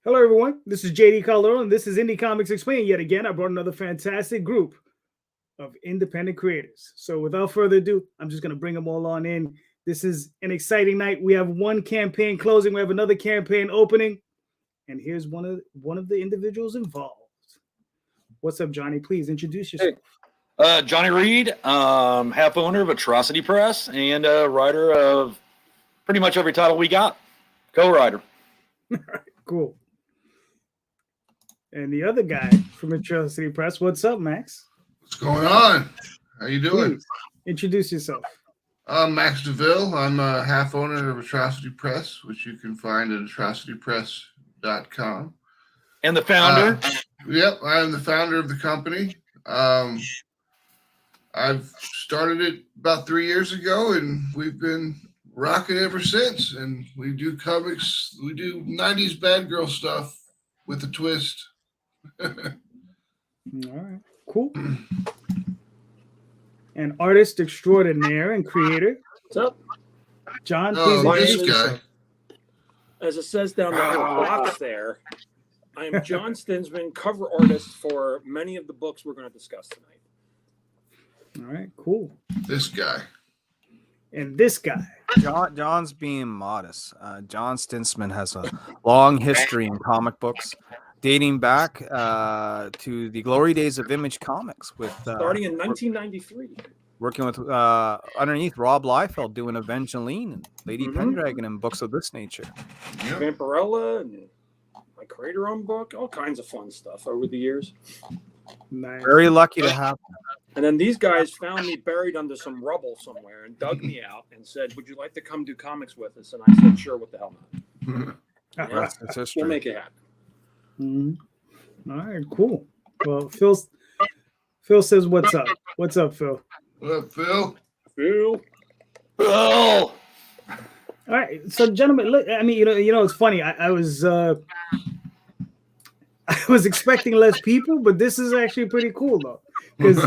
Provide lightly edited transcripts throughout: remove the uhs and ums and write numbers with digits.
Hello, everyone. This is JD Calderon. This is Indy Comics Explained. Yet again, I brought another fantastic group of independent creators. So, without further ado, I'm just going to bring them all on in. This is an exciting night. We have one campaign closing. We have another campaign opening, and here's one of the individuals involved. What's up, Johnny? Please introduce yourself. Hey. Johnny Reed, half owner of Atrocity Press and writer of pretty much every title we got. Co-writer. Cool. And the other guy from Atrocity Press, what's up, Max? What's going on? How you doing? Please, introduce yourself. I'm Max DeVille. I'm a half owner of Atrocity Press, which you can find at atrocitypress.com. And the founder? Yep, I am the founder of the company. I've started it about 3 years ago, and we've been rocking ever since. And we do comics. We do 90s bad girl stuff with a twist. All right, cool. And artist extraordinaire and creator. What's up? John, Oh, please this guy. As it says down the box there, I am John Stinsman, cover artist for many of the books we're going to discuss tonight. All right, cool. This guy. And this guy. John's being modest. John Stinsman has a long history in comic books, dating back to the glory days of Image Comics, with Starting in 1993. working with underneath Rob Liefeld doing Evangeline and Lady Pendragon and books of this nature. Yep. Vampirella and my creator-owned book, all kinds of fun stuff over the years. Nice. Very lucky to have him. And then these guys found me buried under some rubble somewhere and dug me out and said, "Would you like to come do comics with us?" And I said, "Sure, what the hell not?" Yeah, It's history. we'll make it happen. Mm-hmm. All right, cool. Well, Phil says, "What's up? What's up, Phil?" What up, Phil? Phil. Oh! All right, so gentlemen, look. I mean, you know, it's funny. I was expecting less people, but this is actually pretty cool though, because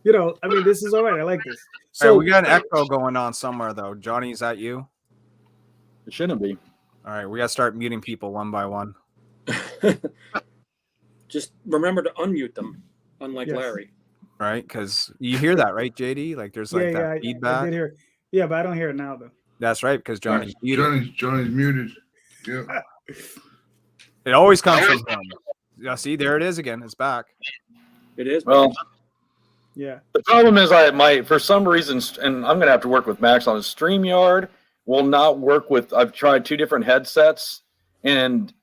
you know, I mean, this is all right. I like this. So So we got an echo going on somewhere though. Johnny, is that you? It shouldn't be. All right, we got to start muting people one by one. Just remember to unmute them, unlike Yes. Larry. Right, because you hear that, right, JD? Like there's like that I feedback. did hear. Yeah, but I don't hear it now though. That's right, because Johnny's muted. Johnny's muted. Yeah. It always comes from him. Yeah, see, there it is again. It's back. It is. Well, Yeah. the problem is for some reason, and I'm going to have to work with Max on it, StreamYard will not work with, I've tried 2 different headsets, and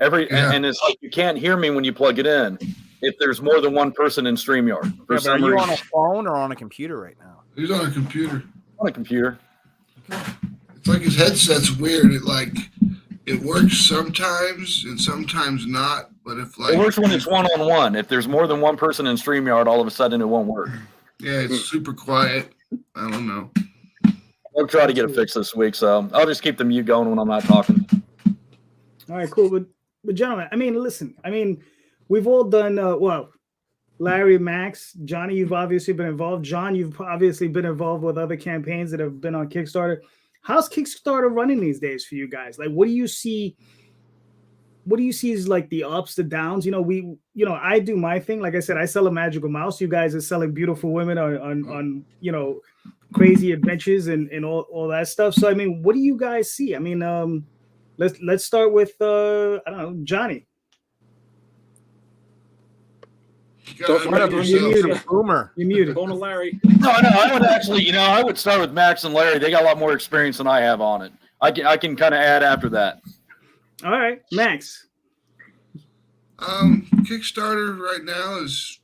and it's like you can't hear me when you plug it in if there's more than one person in StreamYard. Yeah, but are you on a phone or on a computer right now? He's on a computer. On a computer. It's like his headset's weird. It works sometimes and sometimes not. But if It works when it's one-on-one. If there's more than one person in StreamYard, all of a sudden it won't work. yeah, it's super quiet. I don't know. I'll try to get it fixed this week, so I'll just keep the mute going when I'm not talking. All right, cool. But gentlemen, I mean, listen. I mean, we've all done. Well, Larry, Max, Johnny, you've obviously been involved. John, you've obviously been involved with other campaigns that have been on Kickstarter. How's Kickstarter running these days for you guys? Like, what do you see? What do you see as like the ups, the downs? You know, I do my thing. Like I said, I sell a magical mouse. You guys are selling beautiful women on crazy adventures and all that stuff. So I mean, what do you guys see? I mean, let's start with I don't know, Johnny. Boomer. You muted. Going to Larry. No, I would actually, I would start with Max and Larry. They got a lot more experience than I have on it. I can kind of add after that. All right, Max. Kickstarter right now is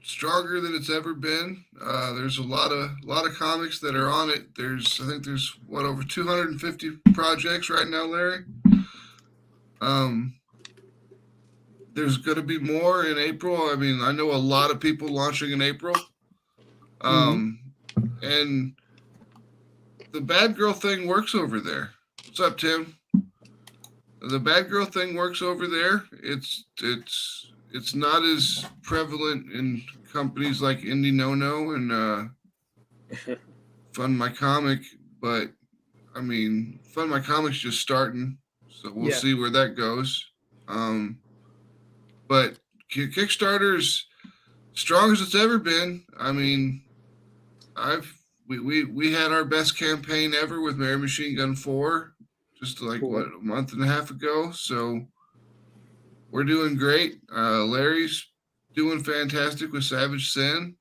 stronger than it's ever been. There's a lot of comics that are on it. I think there's over 250 projects right now, Larry. There's going to be more in April. I mean, I know a lot of people launching in April. And the bad girl thing works over there. What's up, Tim? The bad girl thing works over there. It's not as prevalent in companies like Indie No and Fund My Comic, but I mean, Fund My Comic's just starting, So we'll see where that goes. But Kickstarter's strong as it's ever been. I mean, we had our best campaign ever with Mary Machine Gun 4 just like a month and a half ago. So we're doing great. Larry's doing fantastic with Savage Sin.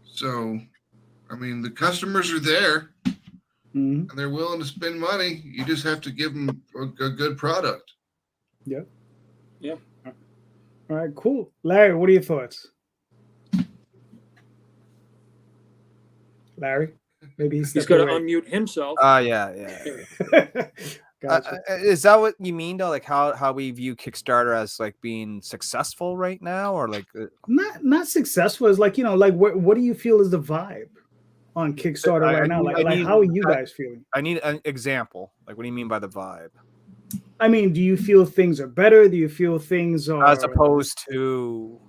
So, I mean, the customers are there and they're willing to spend money. You just have to give them a good product. Yeah. Yeah. All right, cool. Larry, what are your thoughts? Larry, maybe he's going to unmute himself. Yeah. Gotcha. Is that what you mean though? Like how we view Kickstarter as like being successful right now, or like not successful? Is like, you know, like what do you feel is the vibe on Kickstarter right now? Like how are you guys feeling? I need an example. Like, what do you mean by the vibe? I mean, do you feel things are better? Do you feel things are as opposed to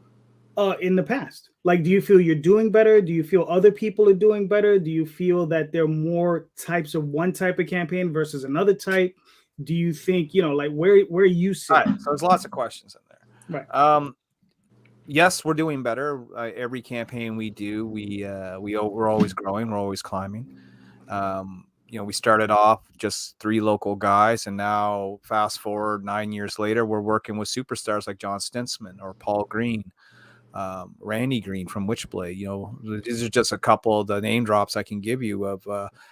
in the past? Like, do you feel you're doing better? Do you feel other people are doing better? Do you feel that there are more types of one type of campaign versus another type? Do you think, you know, like where you sit? Right, so there's lots of questions in there. Right. Yes, we're doing better. Every campaign we do, we're always growing. We're always climbing. You know, we started off just 3 local guys, and now fast forward 9 years later, we're working with superstars like John Stinsman or Paul Green, Randy Green from Witchblade. You know, these are just a couple of the name drops I can give you of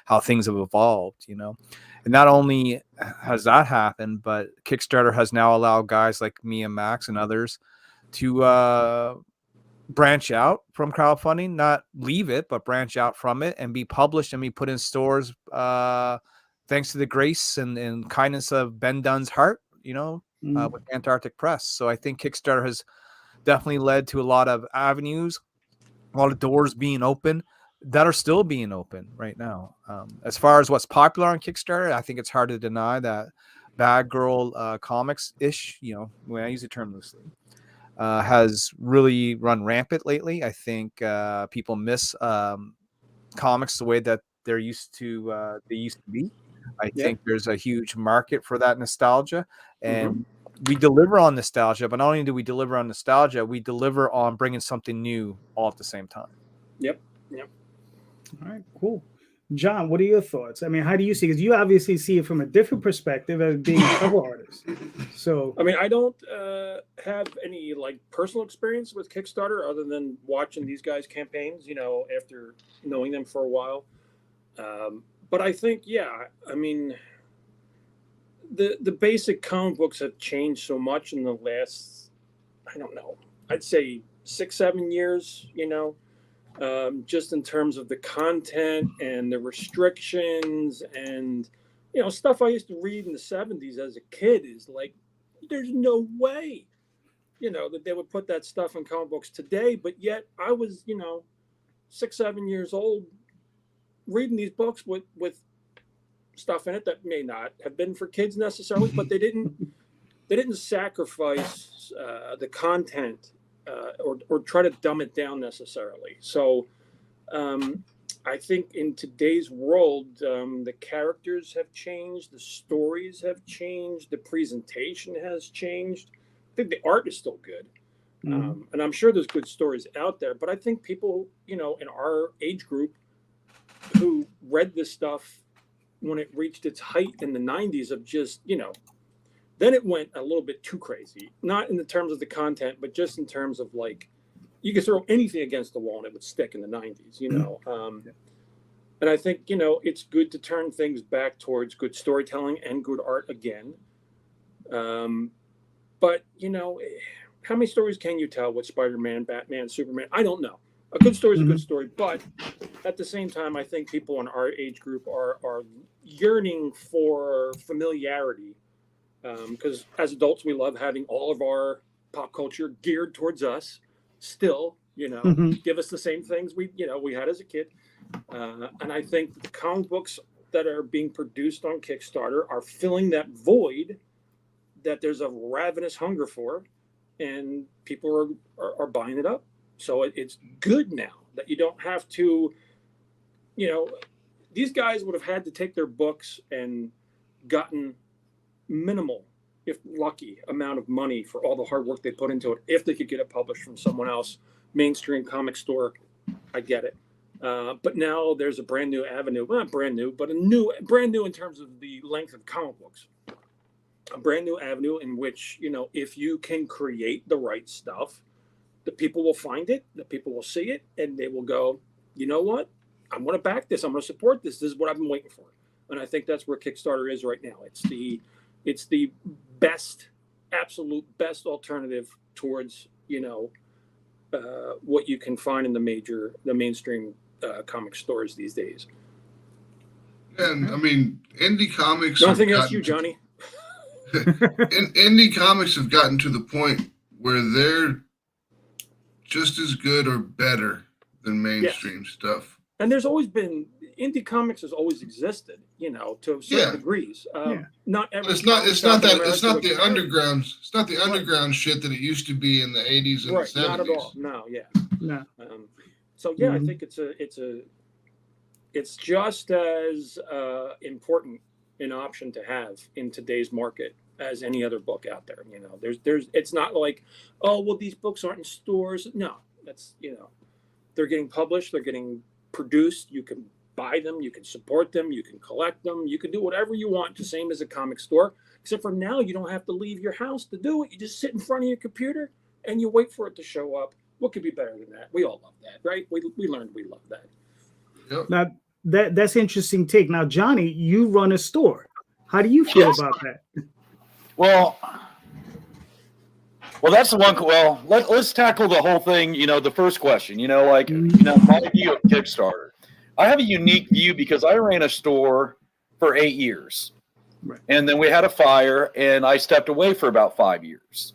how things have evolved, you know. And not only has that happened, but Kickstarter has now allowed guys like me and Max and others to branch out from crowdfunding, not leave it, but branch out from it and be published and be put in stores thanks to the grace and kindness of Ben Dunn's heart, you know, with Antarctic Press. So I think Kickstarter has definitely led to a lot of avenues, a lot of doors being open that are still being open right now. As far as what's popular on Kickstarter, I think it's hard to deny that Bad Girl comics-ish, you know, when I use the term loosely, has really run rampant lately. I think people miss comics the way that they used to be. I think there's a huge market for that nostalgia, and we deliver on nostalgia. But not only do we deliver on nostalgia, we deliver on bringing something new all at the same time. Yep. All right, cool. John, what are your thoughts? I mean, how do you see? Because you obviously see it from a different perspective as being a cover artist. So, I mean, I don't have any like personal experience with Kickstarter other than watching these guys' campaigns, you know, after knowing them for a while. But I think, I mean, the basic comic books have changed so much in the last, I don't know, I'd say 6-7 years, you know. Just in terms of the content and the restrictions and, you know, stuff I used to read in the 70s as a kid is like, there's no way, you know, that they would put that stuff in comic books today. But yet I was, you know, 6-7 years old reading these books with stuff in it that may not have been for kids necessarily, but they didn't sacrifice the content or try to dumb it down necessarily. So I think in today's world, the characters have changed, the stories have changed, the presentation has changed. I think the art is still good. And I'm sure there's good stories out there, but I think people, you know, in our age group who read this stuff when it reached its height in the 90s of just, you know, then it went a little bit too crazy, not in the terms of the content, but just in terms of like, you could throw anything against the wall and it would stick in the 90s, you know? And I think, you know, it's good to turn things back towards good storytelling and good art again. But, you know, how many stories can you tell with Spider-Man, Batman, Superman? I don't know. A good story is a good story, but at the same time, I think people in our age group are yearning for familiarity. Because as adults, we love having all of our pop culture geared towards us still, you know, give us the same things we had as a kid. And I think the comic books that are being produced on Kickstarter are filling that void that there's a ravenous hunger for, and people are buying it up. So it's good now that you don't have to, you know, these guys would have had to take their books and gotten minimal, if lucky, amount of money for all the hard work they put into it. If they could get it published from someone else, mainstream comic store, I get it. But now there's a brand new avenue, well, not brand new, but brand new in terms of the length of comic books. A brand new avenue in which, you know, if you can create the right stuff, the people will find it, the people will see it, and they will go, you know what? I'm going to back this. I'm going to support this. This is what I've been waiting for. And I think that's where Kickstarter is right now. It's the best, absolute best alternative towards, you know, what you can find in the mainstream comic stores these days. And I mean, indie comics. Nothing else, you, Johnny. Indie comics have gotten to the point where they're just as good or better than mainstream stuff. And there's always been indie comics has always existed, you know, to certain degrees. Not every. It's not the underground shit that it used to be in the 80s and the 70s. Not at all. No. So I think it's just as important an option to have in today's market as any other book out there. You know, there's it's not like, oh, well, these books aren't in stores. No, that's, you know, they're getting published, they're getting produced. You can buy them, you can support them, you can collect them, you can do whatever you want, the same as a comic store, except for now you don't have to leave your house to do it. You just sit in front of your computer and you wait for it to show up. What could be better than that? We all love that, right? We learned we love that. Yep. Now that's interesting take. Now, Johnny, you run a store. How do you feel about that? Well, that's the one. Well, let's tackle the whole thing. You know, the first question. You know, like, you know, my view of Kickstarter. I have a unique view because I ran a store for 8 years, right. And then we had a fire, and I stepped away for about 5 years,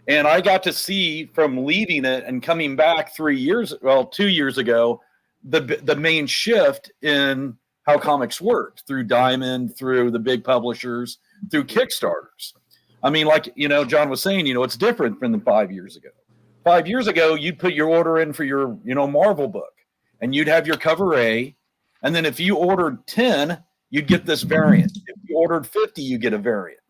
and I got to see from leaving it and coming back 2 years ago, the main shift in how comics worked through Diamond, through the big publishers, through Kickstarters. I mean, like, you know, John was saying, you know, it's different from 5 years ago. 5 years ago, you'd put your order in for your, you know, Marvel book, and you'd have your cover A. And then if you ordered 10, you'd get this variant. If you ordered 50, you get a variant.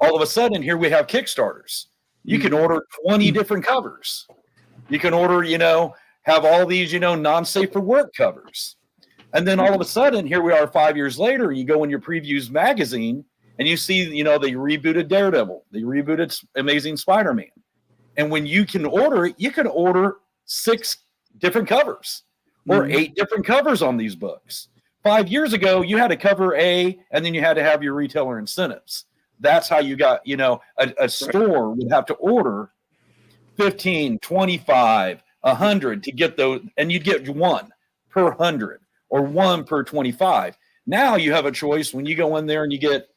All of a sudden, here we have Kickstarters. You can order 20 different covers. You can order, you know, have all these, you know, non-safe for work covers. And then all of a sudden, here we are 5 years later, you go in your previews magazine and you see, you know, they rebooted Daredevil, they rebooted Amazing Spider-Man. And when you can order it, you can order 6 different covers or 8 different covers on these books. 5 years ago, you had to cover A, and then you had to have your retailer incentives. That's how you got, you know, a store would have to order 15, 25, 100 to get those, and you'd get 1 per 100 or 1 per 25. Now you have a choice when you go in there and you get,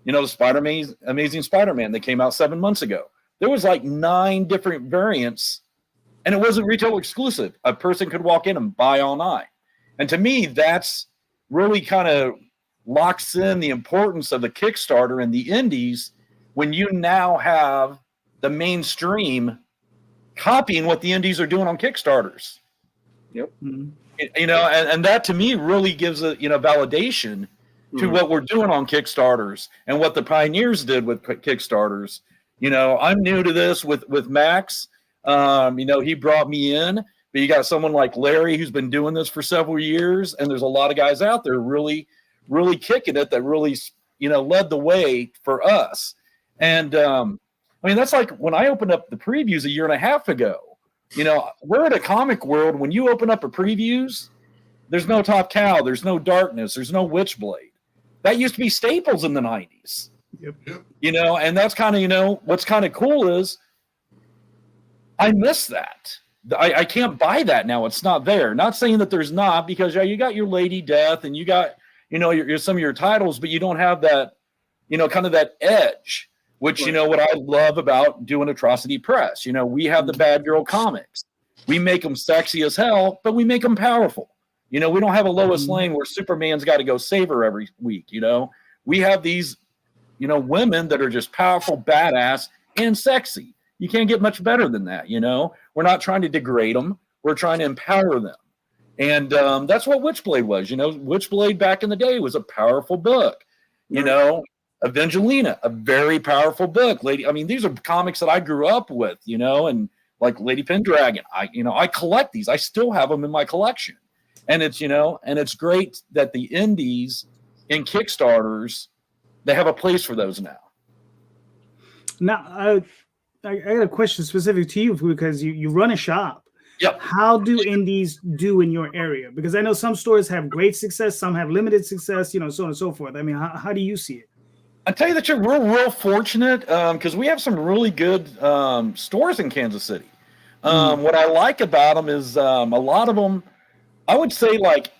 you know, the Amazing Spider-Man that came out 7 months ago. There was like 9 different variants, and it wasn't retail exclusive. A person could walk in and buy all 9. And to me, that's really kind of locks in the importance of the Kickstarter and the indies when you now have the mainstream copying what the indies are doing on Kickstarters. Yep. You know, and that to me really gives a, you know, validation to what we're doing on Kickstarters and what the pioneers did with Kickstarters. You know, I'm new to this with Max. You know, he brought me in, but you got someone like Larry who's been doing this for several years, and there's a lot of guys out there really kicking it that really, you know, led the way for us. And I mean, that's like when I opened up the previews a year and a half ago. You know, we're in a comic world. When you open up a previews, there's no Top Cow, there's no Darkness, there's no Witchblade. That used to be staples in the 90s. Yep. You know, and that's kind of, you know, what's kind of cool is I miss that. I can't buy that now. It's not there. Not saying that there's not, because you got your Lady Death and you got, you know, your some of your titles, but you don't have that, you know, kind of that edge, which, you know, what I love about doing Atrocity Press. You know, we have the Bad Girl comics. We make them sexy as hell, but we make them powerful. You know, we don't have a Lois Lane where Superman's got to go save her every week. You know, we have these, you know, women that are just powerful, badass, and sexy. You can't get much better than that. You know, we're not trying to degrade them. We're trying to empower them. And that's what Witchblade was. You know, Witchblade back in the day was a powerful book, you know, Evangelina, a very powerful book. Lady, I mean, these are comics that I grew up with, you know, and like Lady Pendragon. I collect these. I still have them in my collection. And it's, you know, and it's great that the indies and Kickstarters, they have a place for those now. Now, I got a question specific to you because you run a shop. Yep. How do indies do in your area? Because I know some stores have great success, some have limited success, you know, so on and so forth. I mean, how do you see it? I tell you that we're real fortunate because we have some really good stores in Kansas City. What I like about them is a lot of them, I would say, like,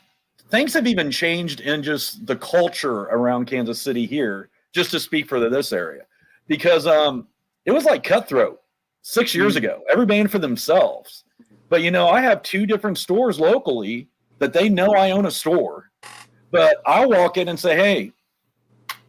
things have even changed in just the culture around Kansas City here, just to speak for this area, because it was like cutthroat 6 years ago. Every man for themselves. But, you know, I have 2 different stores locally that they know I own a store, but I'll walk in and say, hey,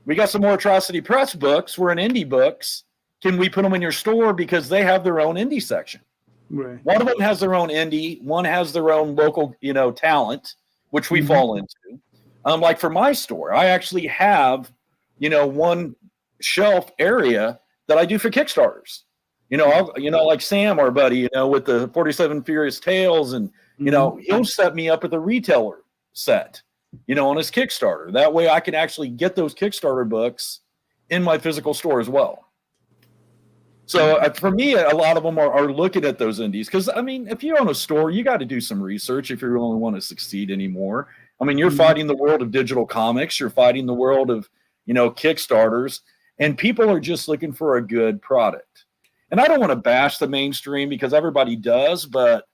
we got some more Atrocity Press books. We're in indie books. Can we put them in your store? Because they have their own indie section. Right. One of them has their own indie. One has their own local, you know, talent, which we fall into. Like for my store, I actually have, you know, one shelf area that I do for Kickstarters. You know, like Sam, our buddy, you know, with the 47 Furious Tales, and, you know, he'll set me up with a retailer set, you know, on his Kickstarter. That way I can actually get those Kickstarter books in my physical store as well. So for me, a lot of them are looking at those indies because, I mean, if you own a store, you got to do some research if you really want to succeed anymore. I mean, you're fighting the world of digital comics. You're fighting the world of, you know, Kickstarters, and people are just looking for a good product. And I don't want to bash the mainstream because everybody does, but,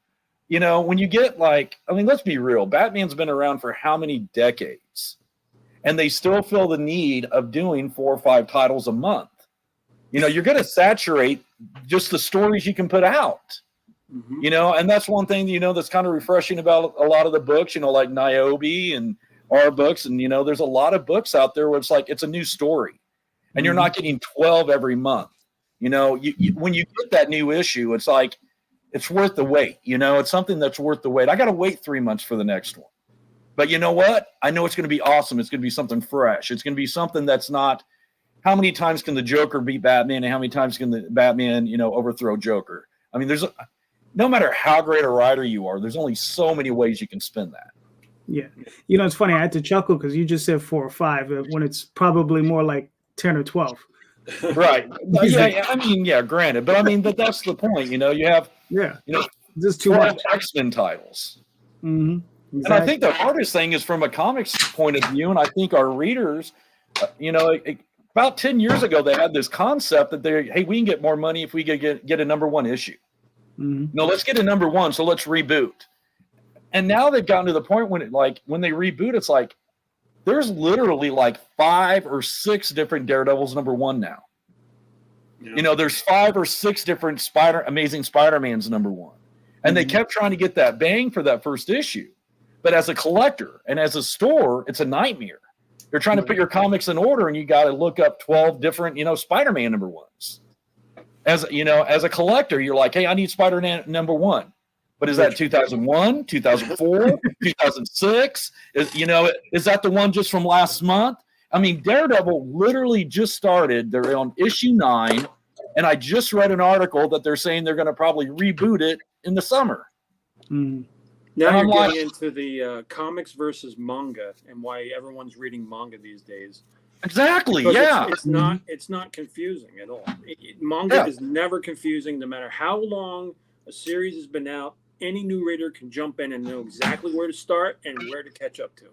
you know, when you get like, I mean, let's be real. Batman's been around for how many decades? And they still feel the need of doing 4 or 5 titles a month. You know, you're going to saturate just the stories you can put out, you know, and that's one thing, you know, that's kind of refreshing about a lot of the books, you know, like Niobe and our books. And, you know, there's a lot of books out there where it's like, it's a new story and you're not getting 12 every month. You know, when you get that new issue, it's like, it's worth the wait. You know, it's something that's worth the wait. I got to wait 3 months for the next one. But you know what? I know it's going to be awesome. It's going to be something fresh. It's going to be something that's not, how many times can the Joker beat Batman and how many times can the Batman, you know, overthrow Joker? I mean, no matter how great a writer you are, there's only so many ways you can spin that. Yeah. You know, it's funny. I had to chuckle because you just said 4 or 5 when it's probably more like 10 or 12. Right. Yeah, I mean, yeah, granted, but I mean, that's the point. You know, you have, you know, just too much X-Men titles. Exactly. And I think the hardest thing is from a comics point of view, and I think our readers, you know, about 10 years ago, they had this concept that hey, we can get more money if we get a #1 issue. No, let's get a #1, so let's reboot. And now they've gotten to the point when when they reboot, it's like, there's literally like 5 or 6 different Daredevils #1 now. Yeah. You know, there's 5 or 6 different Amazing Spider-Man's #1. And they kept trying to get that bang for that first issue. But as a collector and as a store, it's a nightmare. You're trying to put your comics in order and you got to look up 12 different, you know, Spider-Man #1s. As, you know, as a collector, you're like, hey, I need Spider-Man #1. But is that 2001, 2004, 2006? Is that the one just from last month? I mean, Daredevil literally just started. They're on issue 9, and I just read an article that they're saying they're going to probably reboot it in the summer. Now you're getting into the comics versus manga and why everyone's reading manga these days. Exactly. Because yeah. It's not confusing at all. Manga is never confusing, no matter how long a series has been out. Any new reader can jump in and know exactly where to start and where to catch up to.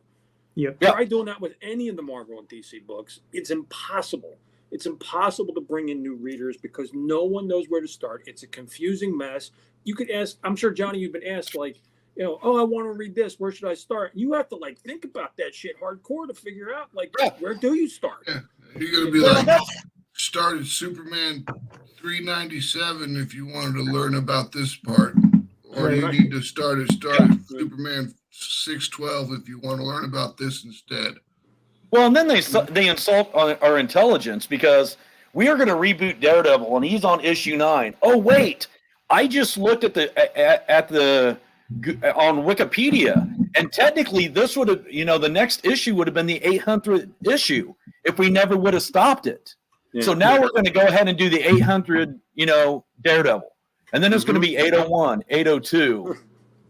Try doing that with any of the Marvel and DC books. It's impossible. It's impossible to bring in new readers because no one knows where to start. It's a confusing mess. You could ask, I'm sure, Johnny, you've been asked, like, you know, oh, I want to read this. Where should I start? You have to, like, think about that shit hardcore to figure out, like, where do you start? Yeah. You're going to be like, start at Superman 397 if you wanted to learn about this part. Or you need to start at Superman 612 if you want to learn about this instead. Well, and then they insult our intelligence because we are going to reboot Daredevil and he's on issue 9. Oh wait, I just looked at the on Wikipedia, and technically this would have, you know, the next issue would have been the 800th issue if we never would have stopped it. Yeah. So now we're going to go ahead and do the 800, Daredevil. And then it's going to be 801, 802.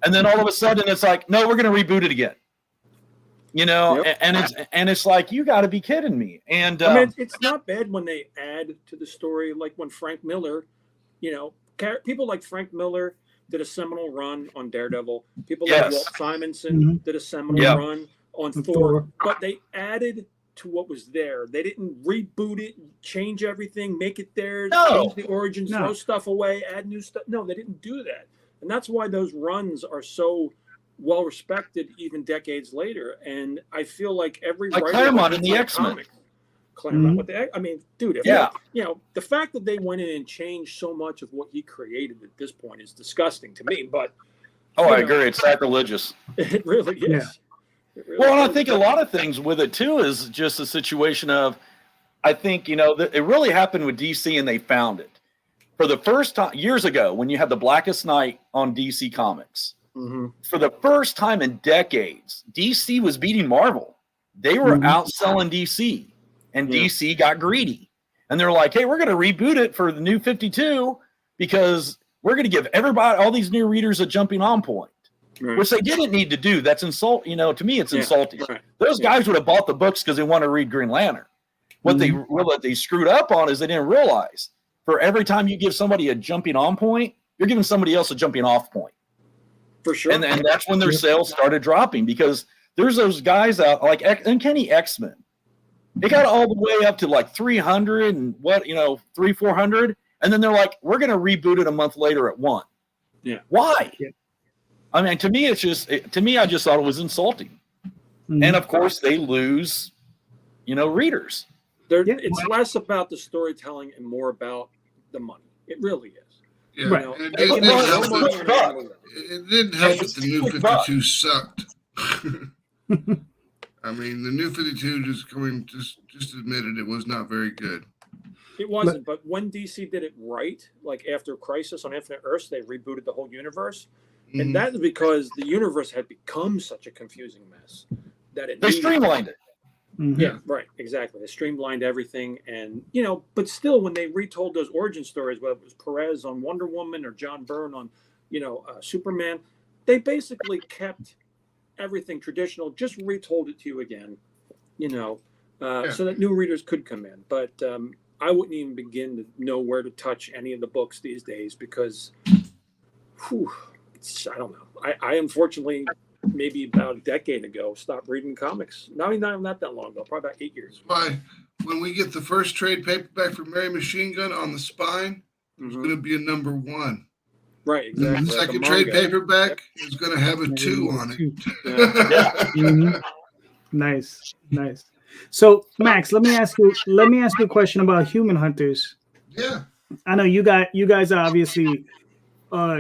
And then all of a sudden it's like, no, we're going to reboot it again. And it's like, you got to be kidding me. And I mean, it's not bad when they add to the story, like when Frank Miller, people like Frank Miller did a seminal run on Daredevil. People like Walt Simonson did a seminal run on Thor, but they added to what was there. They didn't reboot it, change everything, make it theirs, change the origins, throw stuff away, add new stuff. No, they didn't do that. And that's why those runs are so well respected even decades later. And I feel like every writer Claremont in the X-Men. Claremont with the, I mean, dude, the fact that they went in and changed so much of what he created at this point is disgusting to me. But I agree, it's sacrilegious. It really is. Yeah. Well, and I think a lot of things with it too is just a situation of, I think, it really happened with DC and they found it. For the first time, years ago, when you had the Blackest Night on DC Comics, for the first time in decades, DC was beating Marvel. They were outselling DC, and DC got greedy. And they're like, hey, we're going to reboot it for the new 52 because we're going to give everybody, all these new readers, a jumping on point. Right. Which they didn't need to do. That's insult. To me, it's insulting. Right. Those guys would have bought the books because they want to read Green Lantern. What they screwed up on is they didn't realize for every time you give somebody a jumping on point, you're giving somebody else a jumping off point. For sure. And that's when their sales started dropping because there's those guys out like Uncanny X-Men. They got all the way up to like 300 and 400, and then they're like, we're going to reboot it a month later at 1. Yeah. Why? Yeah. I mean, to me, I just thought it was insulting. And of course, they lose, readers. It's less about the storytelling and more about the money. It really is. Yeah. Right. It didn't help that the New 52 sucked. I mean, the New 52 just admitted it was not very good. It wasn't, but when DC did it right, like after Crisis on Infinite Earths, they rebooted the whole universe. And that is because the universe had become such a confusing mess that they streamlined it. Yeah, right, exactly. They streamlined everything, and but still, when they retold those origin stories, whether it was Perez on Wonder Woman or John Byrne on, Superman, they basically kept everything traditional, just retold it to you again, so that new readers could come in. But I wouldn't even begin to know where to touch any of the books these days because, I don't know. I unfortunately, maybe about a decade ago, stopped reading comics. Not that long ago, probably about 8 years. Why? When we get the first trade paperback for Mary Machine Gun on the spine, it's going to be a number 1. Right, exactly. The second trade paperback is going to have a 2 on it. Nice. So, Max, let me ask you a question about Human Hunters. Yeah. I know you guys are obviously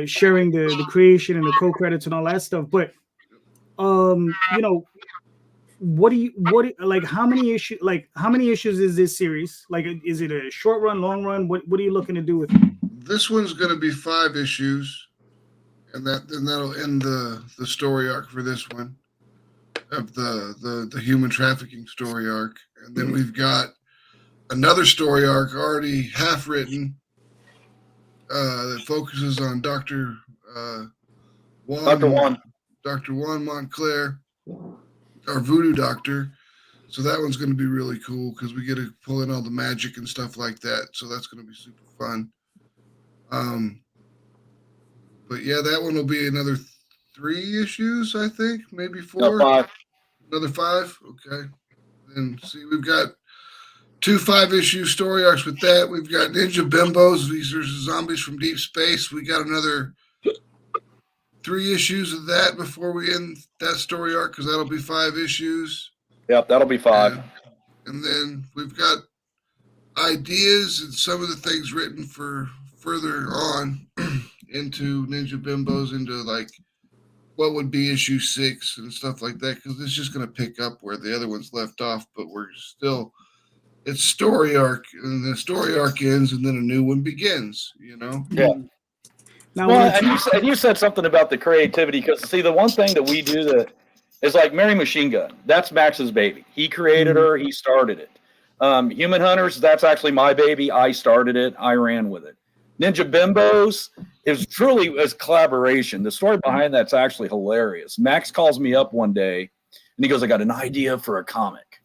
sharing the creation and the co-credits and all that stuff, but how many issues is this series? Like, is it a short run, long run? What are you looking to do with it? This one's going to be 5 issues, and that'll end the story arc for this one of the human trafficking story arc, and then we've got another story arc already half written that focuses on Dr. Juan Montclair, our voodoo doctor. So that one's going to be really cool because we get to pull in all the magic and stuff like that. So that's going to be super fun. But yeah, that one will be another 3 issues, I think, maybe 4. No, 5. Another 5. Okay. And see, we've got 2 5-issue story arcs with that. We've got Ninja Bimbos. These are zombies from deep space. We got another 3 issues of that before we end that story arc because that'll be 5 issues. Yep, that'll be 5. And then we've got ideas and some of the things written for further on into Ninja Bimbos, into like what would be issue 6 and stuff like that, because it's just going to pick up where the other ones left off, but it's story arc, and the story arc ends and then a new one begins, Yeah. Now, and you said something about the creativity, because see, the one thing that we do that is like Mary Machine Gun, that's Max's baby. He created her, he started it. Human Hunters, that's actually my baby. I started it. I ran with it. Ninja Bimbos is truly a collaboration. The story behind that's actually hilarious. Max calls me up one day and he goes, I got an idea for a comic.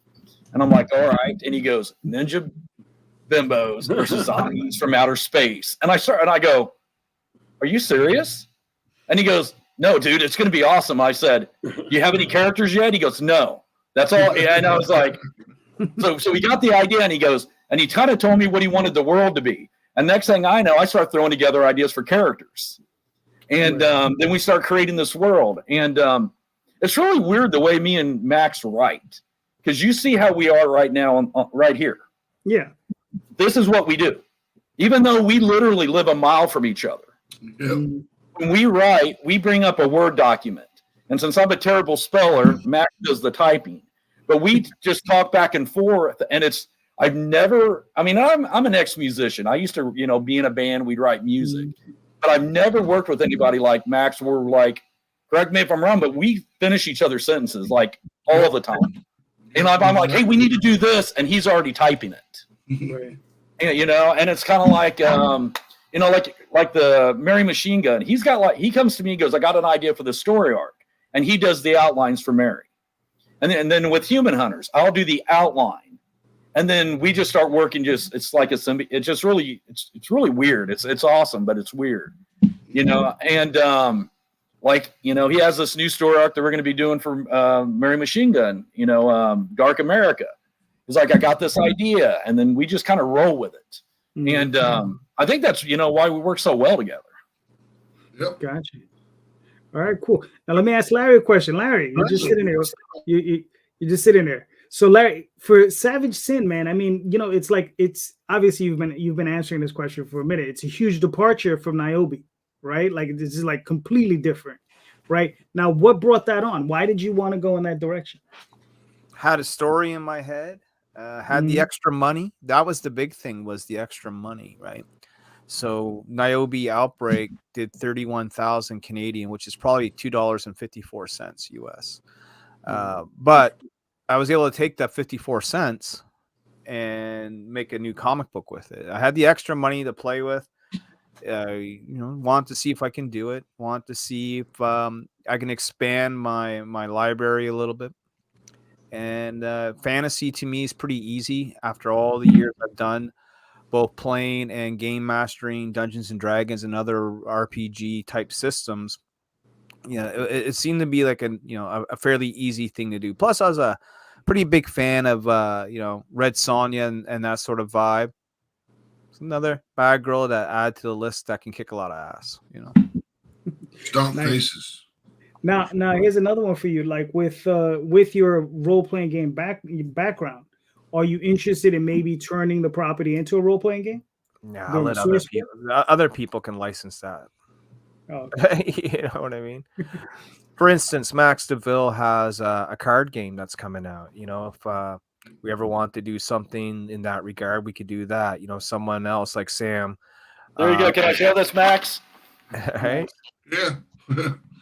And I'm like, all right. And he goes, Ninja Bimbos versus zombies from outer space. And I go, are you serious? And he goes, no, dude, it's going to be awesome. I said, do you have any characters yet? He goes, no. That's all. And I was like, so we got the idea, and he goes, and he kind of told me what he wanted the world to be. And next thing I know, I start throwing together ideas for characters. And then we start creating this world. And it's really weird the way me and Max write, because you see how we are right now, right here. Yeah. This is what we do, even though we literally live a mile from each other. Yep. When we write, we bring up a Word document. And since I'm a terrible speller, Max does the typing. But we just talk back and forth. And I'm an ex-musician. I used to, be in a band, we'd write music. But I've never worked with anybody like Max. We're like, correct me if I'm wrong, but we finish each other's sentences like all the time. And I'm like, hey, we need to do this. And he's already typing it. Right. And it's kind of like, like the Mary Machine Gun. He comes to me and goes, I got an idea for the story arc. And he does the outlines for Mary. And then with Human Hunters, I'll do the outline. And then we just start working. It's like a symbiote. It's just really, it's really weird. It's awesome, but it's weird, And he has this new story arc that we're going to be doing for Mary Machine Gun. Dark America. He's like, I got this idea, and then we just kind of roll with it. And I think that's why we work so well together. Yep. Gotcha. All right, cool. Now let me ask Larry a question. Larry, you're just sitting there. You just sitting there. So Larry, for Savage Sin, man, I mean, it's obviously you've been answering this question for a minute. It's a huge departure from Niobe, right? Like this is like completely different, right? Now, what brought that on? Why did you want to go in that direction? Had a story in my head. Had the extra money. That was the big thing, was the extra money, right? So Niobe Outbreak did 31,000 Canadian, which is probably $2.54 US. But I was able to take that 54 cents and make a new comic book with it. I had the extra money to play with. Want to see if I can do it. Want to see if I can expand my library a little bit. And fantasy to me is pretty easy after all the years I've done both playing and game mastering Dungeons and Dragons and other RPG type systems. It seemed to be like a fairly easy thing to do. Plus, I was a pretty big fan of Red Sonja and that sort of vibe. It's another bad girl to add to the list that can kick a lot of ass. Stomp faces. Now here's another one for you. Like with your role-playing game background, are you interested in maybe turning the property into a role-playing game? Yeah, I'll let other people can license that. Oh, okay. You know what I mean? For instance, Max DeVille has a card game that's coming out. If we ever want to do something in that regard, we could do that. Someone else like Sam. There you go. Can I show this, Max? Right? Yeah.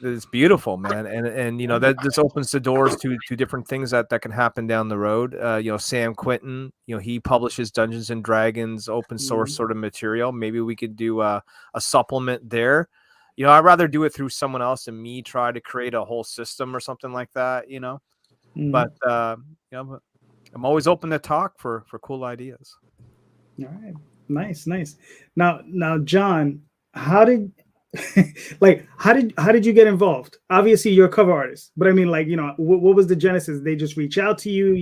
It's beautiful, man, and that this opens the doors to different things that can happen down the road. Sam Quinton, he publishes Dungeons and Dragons open source sort of material. Maybe we could do a supplement there. I'd rather do it through someone else than me try to create a whole system or something like that. But I'm always open to talk for cool ideas. All right, nice. Now, John, how did you get involved? Obviously, you're a cover artist, but I mean, what was the genesis? They just reach out to you,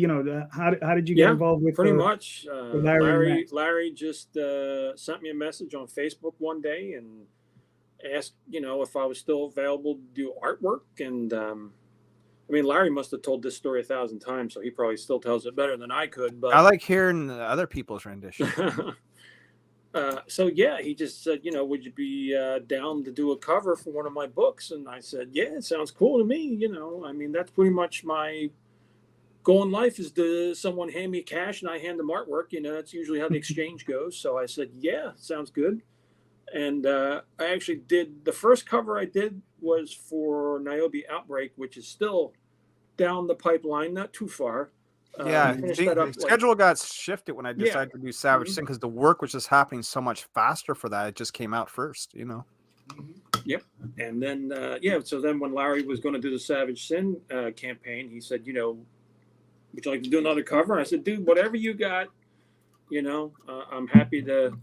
how did you get involved with? Pretty much. Larry just sent me a message on Facebook one day and asked, if I was still available to do artwork. And Larry must have told this story 1,000 times, so he probably still tells it better than I could. But I like hearing other people's rendition. So yeah, he just said, would you be down to do a cover for one of my books? And I said, yeah, it sounds cool to me. That's pretty much my goal in life, is to someone hand me cash and I hand them artwork. That's usually how the exchange goes. So I said, yeah, sounds good. And I actually did, the first cover I did was for Niobe Outbreak, which is still down the pipeline, not too far. Yeah, finished the that up, schedule got shifted when I Yeah. decided to do Savage Mhm. Sin because the work was just happening so much faster for that. It just came out first, you know. And then, so then when Larry was going to do the Savage Sin campaign, he said, you know, would you like to do another cover? And I said, dude, whatever you got, you know, I'm happy to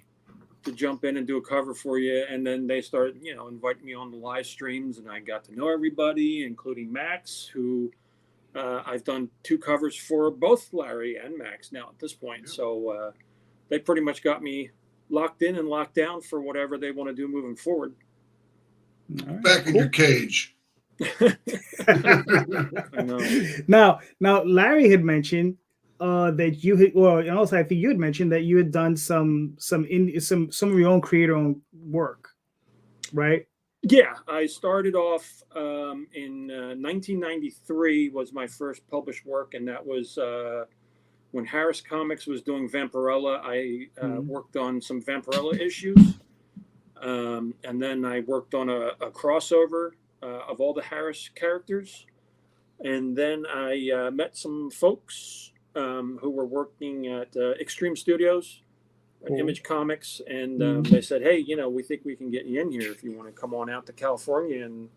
jump in and do a cover for you. And then they started, you know, inviting me on the live streams, and I got to know everybody, including Max, who I've done 2 covers for both Larry and Max now at this point. Yep. So they pretty much got me locked in and locked down for whatever they want to do moving forward. All right, Back in cool. your cage. I know. Now, Larry had mentioned that you had, well, and also I think you had mentioned that you had done some of your own creator-owned work, right? Yeah, I started off in 1993 was my first published work, and that was when Harris Comics was doing Vampirella. I worked on some Vampirella issues, and then I worked on a crossover of all the Harris characters, and then I met some folks who were working at Extreme Studios. Cool. Image Comics, and they said, hey, you know, we think we can get you in here if you want to come on out to California and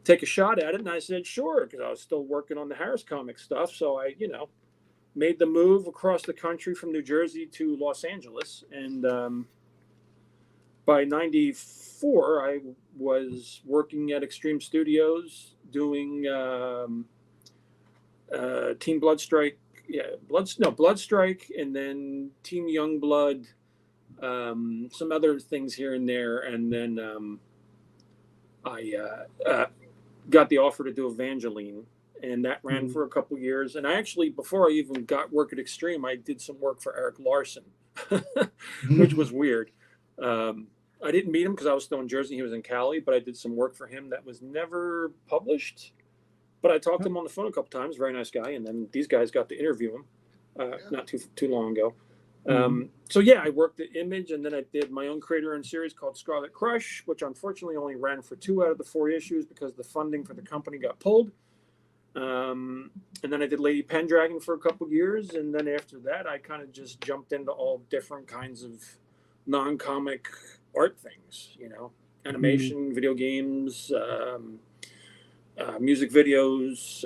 take a shot at it. And I said, sure, because I was still working on the Harris Comics stuff. So I, you know, made the move across the country from New Jersey to Los Angeles. And by 94, I was working at Extreme Studios doing Team Bloodstrike. Bloodstrike, and then Team Youngblood, some other things here and there, and then I got the offer to do Evangeline, and that ran for a couple years. And I actually, before I even got work at Extreme, I did some work for Eric Larson, which was weird. I didn't meet him because I was still in Jersey; he was in Cali. But I did some work for him that was never published. But I talked to him on the phone a couple times. Very nice guy. And then these guys got to interview him not too long ago. So yeah, I worked at Image, and then I did my own creator-owned series called Scarlet Crush, which unfortunately only ran for 2 out of the 4 issues because the funding for the company got pulled. And then I did Lady Pendragon for a couple years, and then after that, I kind of just jumped into all different kinds of non-comic art things. You know, animation, video games. Music videos,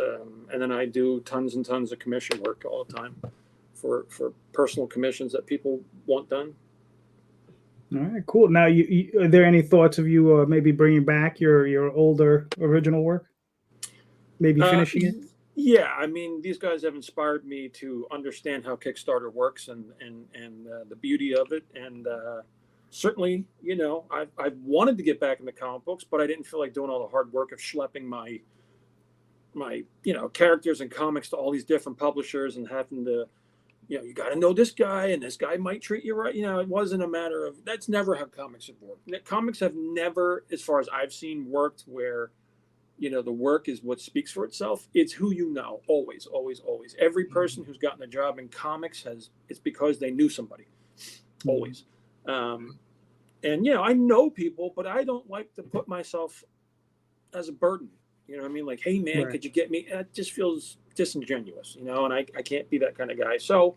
and then I do tons and tons of commission work all the time for personal commissions that people want done. All right, cool. Now, are there any thoughts of you maybe bringing back your older original work? Maybe finishing it? Yeah, I mean, these guys have inspired me to understand how Kickstarter works and the beauty of it, and certainly, you know, I've wanted to get back into comic books, but I didn't feel like doing all the hard work of schlepping my you know, characters and comics to all these different publishers and having to, you know, you got to know this guy and this guy might treat you right. You know, it wasn't a matter of, that's never how comics have worked. Comics have never, as far as I've seen, worked where, you know, the work is what speaks for itself. It's who you know, always, always, always. Every person who's gotten a job in comics it's because they knew somebody, always. And, you know, I know people, but I don't like to put myself as a burden. You know what I mean? Like, hey, man, could you get me? It just feels disingenuous, you know, and I can't be that kind of guy. So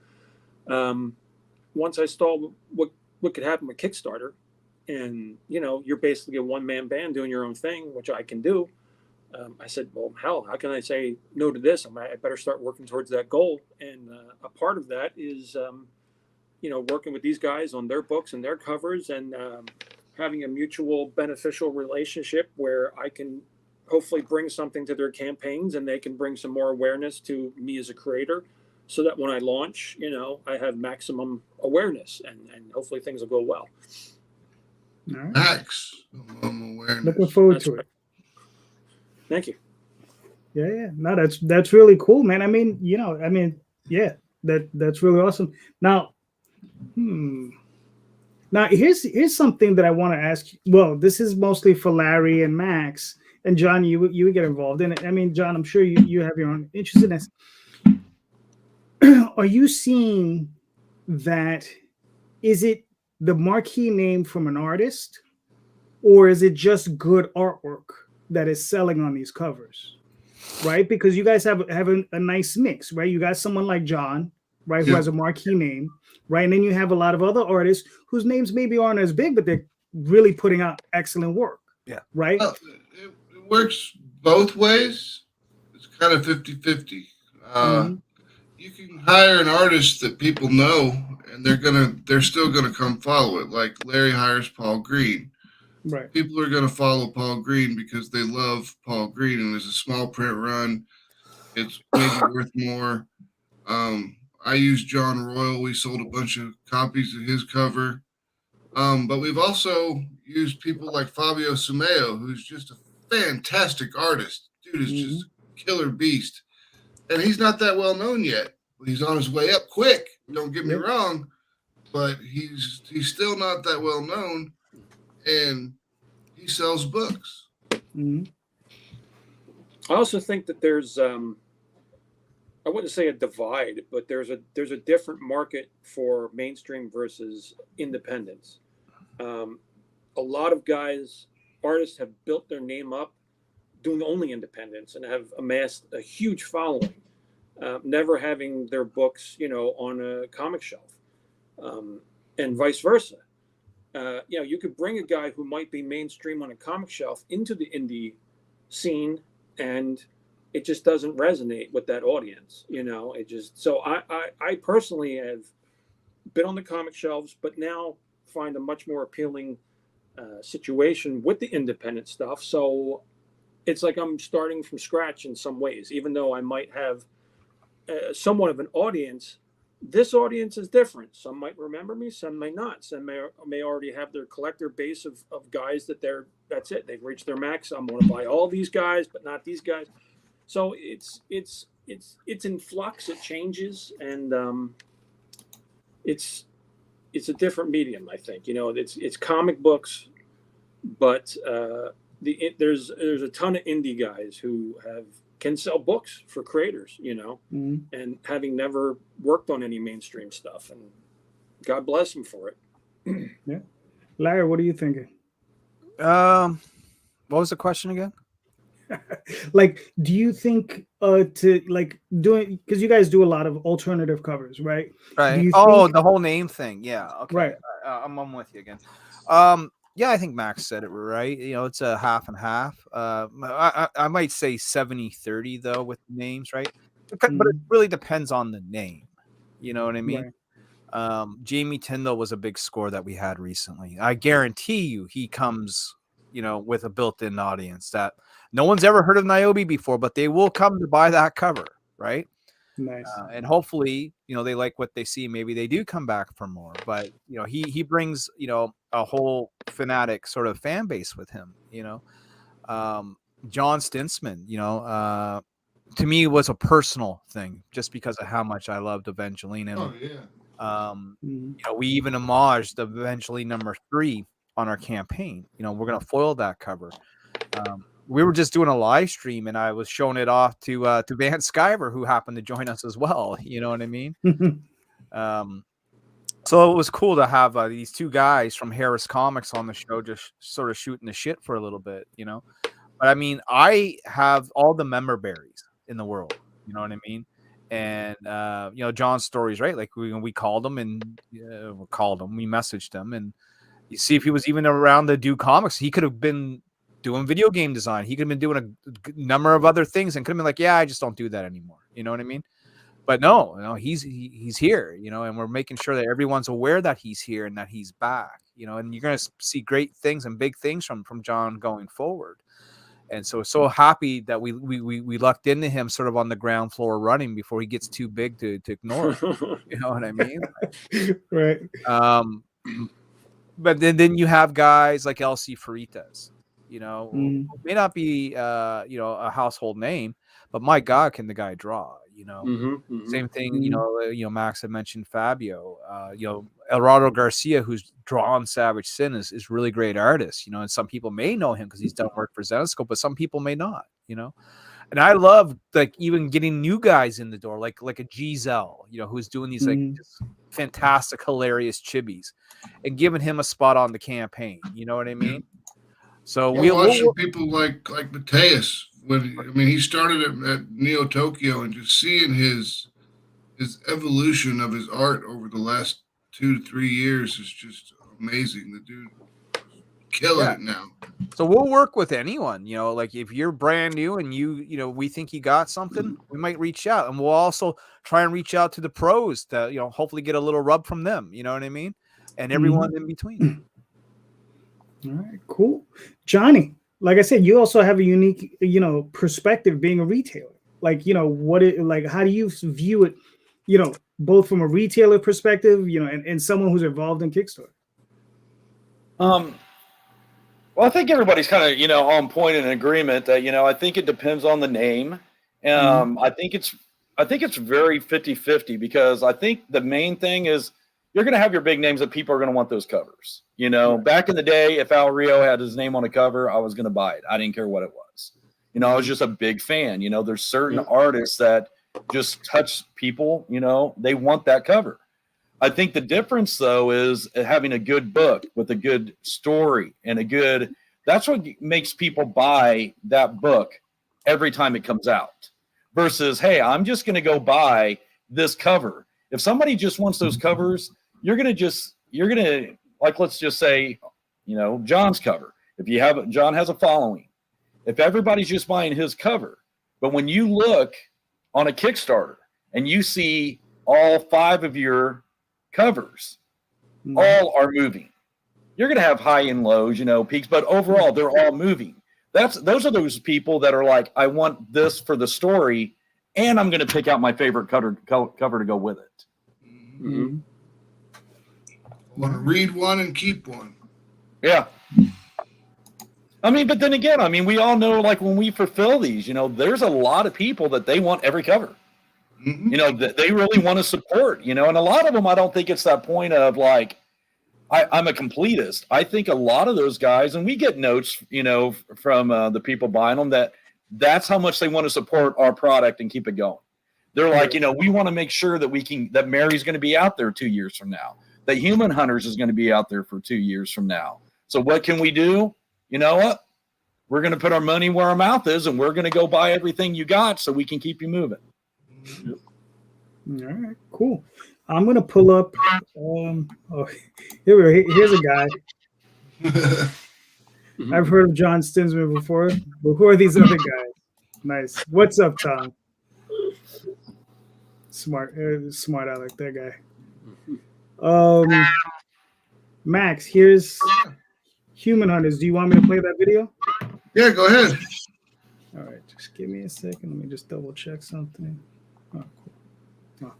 once I saw what could happen with Kickstarter, and, you know, you're basically a one-man band doing your own thing, which I can do. I said, well, hell, how can I say no to this? I better start working towards that goal. And a part of that is, you know, working with these guys on their books and their covers, and having a mutual beneficial relationship where I can hopefully bring something to their campaigns and they can bring some more awareness to me as a creator, so that when I launch, you know, I have maximum awareness, and hopefully things will go well. All right. Maximum awareness. Looking forward to it. Thank you. Yeah. No, that's really cool, man. I mean, you know, yeah, that's really awesome. Now, Now here's something that I want to ask you. Well, this is mostly for Larry and Max, and John, you would get involved in it. I mean, John, I'm sure you have your own interest in this. Are you seeing that? Is it the marquee name from an artist, or is it just good artwork that is selling on these covers? right? Because you guys have a nice mix, right? You got someone like John, right, who Yeah. has a marquee name, right? And then you have a lot of other artists whose names maybe aren't as big, but they're really putting out excellent work. Yeah. Right. Well, it works both ways. It's kind of 50-50. You can hire an artist that people know, and they're still gonna come follow it. Like Larry hires Paul Green. Right. People are gonna follow Paul Green because they love Paul Green, and it's a small print run. It's maybe worth more. I used John Royal. We sold a bunch of copies of his cover. But we've also used people like Fabio Sumeo, who's just a fantastic artist. Dude is just a killer beast. And he's not that well known yet. He's on his way up quick. Don't get me wrong, but he's still not that well known, and he sells books. I also think that there's I wouldn't say a divide, but there's a different market for mainstream versus independents. A lot of artists have built their name up doing only independents and have amassed a huge following, never having their books, on a comic shelf, and vice versa. You could bring a guy who might be mainstream on a comic shelf into the indie scene, and it just doesn't resonate with that audience. So I personally have been on the comic shelves, but now find a much more appealing situation with the independent stuff. So it's like I'm starting from scratch in some ways, even though I might have somewhat of an audience. This audience is different. Some might remember me, some may not. Some may already have their collector base of guys that's it. They've reached their max. I'm going to buy all these guys, but not these guys. So it's in flux. It changes, and it's a different medium. I think it's comic books, but there's a ton of indie guys who can sell books for creators, and having never worked on any mainstream stuff, and God bless them for it. Yeah, Larry, what are you thinking? What was the question again? Like, do you think to like doing, because you guys do a lot of alternative covers, right? Right. The whole name thing. Yeah. Okay. Right. I'm with you again. Yeah, I think Max said it right. It's a half and half. I might say 70-30 though with names, right? But it really depends on the name. You know what I mean? Right. Jamie Tyndall was a big score that we had recently. I guarantee you he comes, with a built-in audience that no one's ever heard of Niobe before, but they will come to buy that cover, right? Nice. And hopefully, they like what they see. Maybe they do come back for more. But he brings a whole fanatic sort of fan base with him. John Stinsman, to me was a personal thing just because of how much I loved Evangeline. And we even homaged Evangeline #3 on our campaign. We're gonna foil that cover. We were just doing a live stream, and I was showing it off to Van Sciver, who happened to join us as well. You know what I mean? So it was cool to have these two guys from Harris Comics on the show, just sort of shooting the shit for a little bit, But I mean, I have all the member berries in the world. You know what I mean? And John's stories, right? Like we called him and we messaged him, and you see if he was even around to do comics. He could have been doing video game design. He could have been doing a number of other things and could have been like, yeah, I just don't do that anymore. You know what I mean? But no, he's here, and we're making sure that everyone's aware that he's here and that he's back, and you're going to see great things and big things from John going forward. And so happy that we lucked into him sort of on the ground floor running before he gets too big to ignore. You know what I mean? Right. But then you have guys like LC Faritas, who may not be a household name, but my God, can the guy draw? Same thing. Max had mentioned Fabio. Eduardo Garcia, who's drawn Savage Sin, is really great artist. And some people may know him because he's done work for Zenescope, but some people may not. And I love like even getting new guys in the door, like a Giselle, who's doing these like just fantastic, hilarious chibis, and giving him a spot on the campaign. You know what I mean? So we'll watch people like Mateus he started at Neo Tokyo, and just seeing his evolution of his art over the last 2 to 3 years is just amazing. The dude killing it now. So we'll work with anyone, like if you're brand new and we think you got something, we might reach out, and we'll also try and reach out to the pros to, hopefully get a little rub from them. You know what I mean? And everyone in between. All right, cool. Johnny, like I said, you also have a unique, perspective being a retailer. Like, how do you view it, both from a retailer perspective, and someone who's involved in Kickstarter? Well, I think everybody's kind of, on point and in agreement that, I think it depends on the name. I think it's very 50-50, because I think the main thing is you're going to have your big names that people are going to want those covers. Back in the day, if Al Rio had his name on a cover, I was going to buy it. I didn't care what it was. I was just a big fan. There's certain artists that just touch people, they want that cover. I think the difference, though, is having a good book with a good story and that's what makes people buy that book every time it comes out, versus, hey, I'm just going to go buy this cover. If somebody just wants those covers, you're going to, like, let's just say, John's cover. John has a following. If everybody's just buying his cover, but when you look on a Kickstarter and you see all 5 of your covers, all are moving. You're going to have high and lows, peaks, but overall they're all moving. Those are those people that are like, I want this for the story, and I'm going to pick out my favorite cover to go with it. Mm-hmm. Want to read one and keep one. Yeah. But then again, we all know, like, when we fulfill these, there's a lot of people that they want every cover. That they really want to support, and a lot of them, I don't think it's that point of like, I'm a completist. I think a lot of those guys, and we get notes, from the people buying them, that's how much they want to support our product and keep it going. They're like, we want to make sure that Mary's going to be out there 2 years from now, that Human Hunters is going to be out there for 2 years from now. So what can we do? You know what? We're going to put our money where our mouth is, and we're going to go buy everything you got so we can keep you moving. All right, cool. I'm gonna pull up. Here's a guy. I've heard of John Stinsman before. But who are these other guys? Nice. What's up, Tom? Smart. I like that guy. Max, here's Human Hunters. Do you want me to play that video? Yeah, go ahead. All right, just give me a second. Let me just double check something. Oh, cool.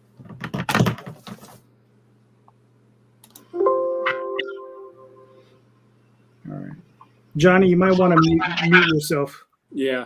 All right. Johnny, you might want to mute yourself. Yeah.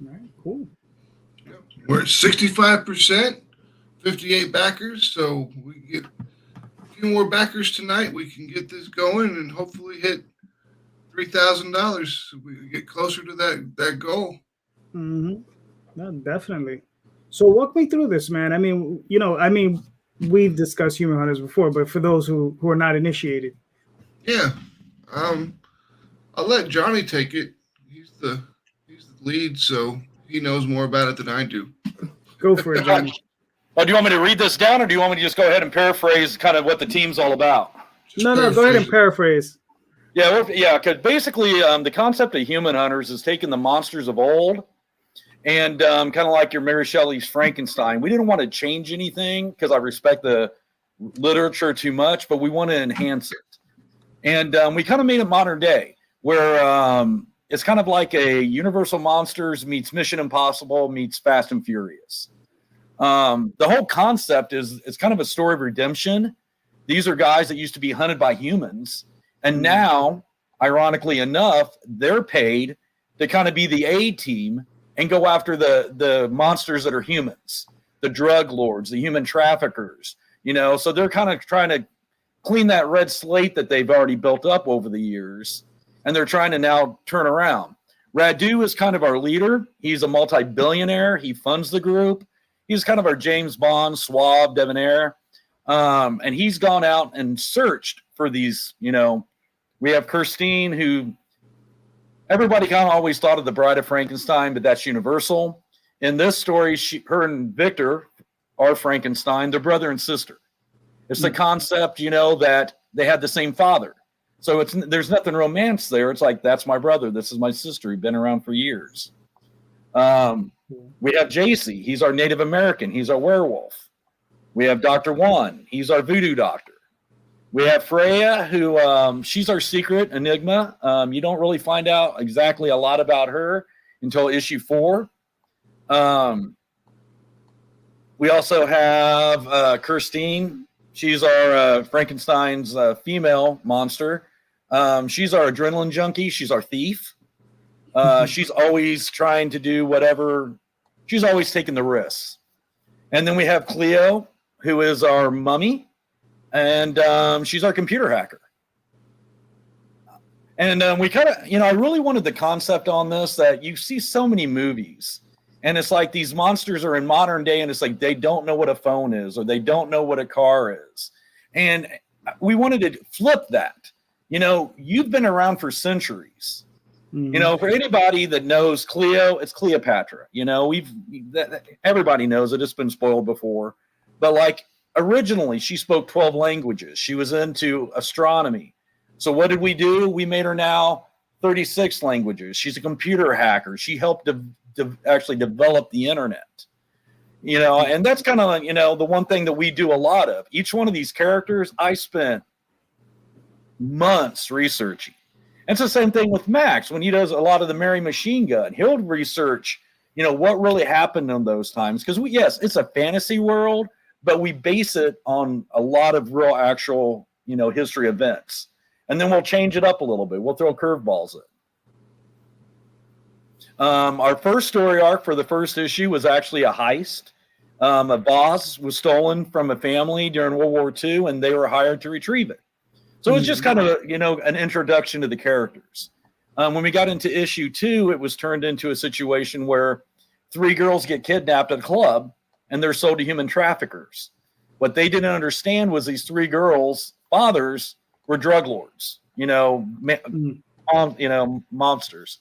All right, cool. We're at 65%, 58 backers. So we get a few more backers tonight. We can get this going and hopefully hit $3,000. So we get closer to that goal. Mm-hmm. No, definitely. So walk me through this, man. We've discussed Human Hunters before, but for those who are not initiated. Yeah. I'll let Johnny take it. He's the lead, so he knows more about it than I do. Go for it, Johnny. Oh, do you want me to read this down, or do you want me to just go ahead and paraphrase kind of what the team's all about? No, go ahead and paraphrase. Yeah, because basically the concept of Human Hunters is taking the monsters of old and kind of like your Mary Shelley's Frankenstein. We didn't want to change anything because I respect the literature too much, but we want to enhance it. And we kind of made it modern day where, it's kind of like a Universal Monsters meets Mission Impossible meets Fast and Furious. The whole concept is it's kind of a story of redemption. These are guys that used to be hunted by humans, and now, ironically enough, they're paid to kind of be the A team and go after the monsters that are humans, the drug lords, the human traffickers, so they're kind of trying to clean that red slate that they've already built up over the years, and they're trying to now turn around. Radu is kind of our leader. He's a multi-billionaire. He funds the group. He's kind of our James Bond, suave, debonair. And he's gone out and searched for these, we have Kirstine, who everybody kind of always thought of the Bride of Frankenstein, but that's Universal. In this story, her and Victor are Frankenstein. They're brother and sister. It's the concept, that they had the same father. So there's nothing romance there. It's like, that's my brother. This is my sister. We've been around for years. We have JC. He's our Native American. He's our werewolf. We have Dr. Juan. He's our voodoo doctor. We have Freya, who she's our secret enigma. You don't really find out exactly a lot about her until issue 4. We also have Kirstine. She's our Frankenstein's female monster. She's our adrenaline junkie. She's our thief. She's always trying to do whatever. She's always taking the risks. And then we have Cleo, who is our mummy. And she's our computer hacker. And we kind of, I really wanted the concept on this that you see so many movies. And it's like these monsters are in modern day, and it's like they don't know what a phone is, or they don't know what a car is. And we wanted to flip that. You've been around for centuries. For anybody that knows Cleo, it's Cleopatra. Everybody knows it. It's been spoiled before. But like originally, she spoke 12 languages. She was into astronomy. So what did we do? We made her now 36 languages. She's a computer hacker. She helped actually develop the internet. And that's kind of, the one thing that we do a lot of. Each one of these characters, I spent months researching. It's the same thing with Max. When he does a lot of the Mary Machine Gun, he'll research, what really happened in those times. Because yes, it's a fantasy world, but we base it on a lot of real actual, history events. And then we'll change it up a little bit. We'll throw curveballs in. Our first story arc for the first issue was actually a heist. A vase was stolen from a family during World War II, and they were hired to retrieve it. So it was just kind of, an introduction to the characters. When we got into issue 2, it was turned into a situation where 3 girls get kidnapped at a club, and they're sold to human traffickers. What they didn't understand was these 3 girls' fathers were drug lords, monsters.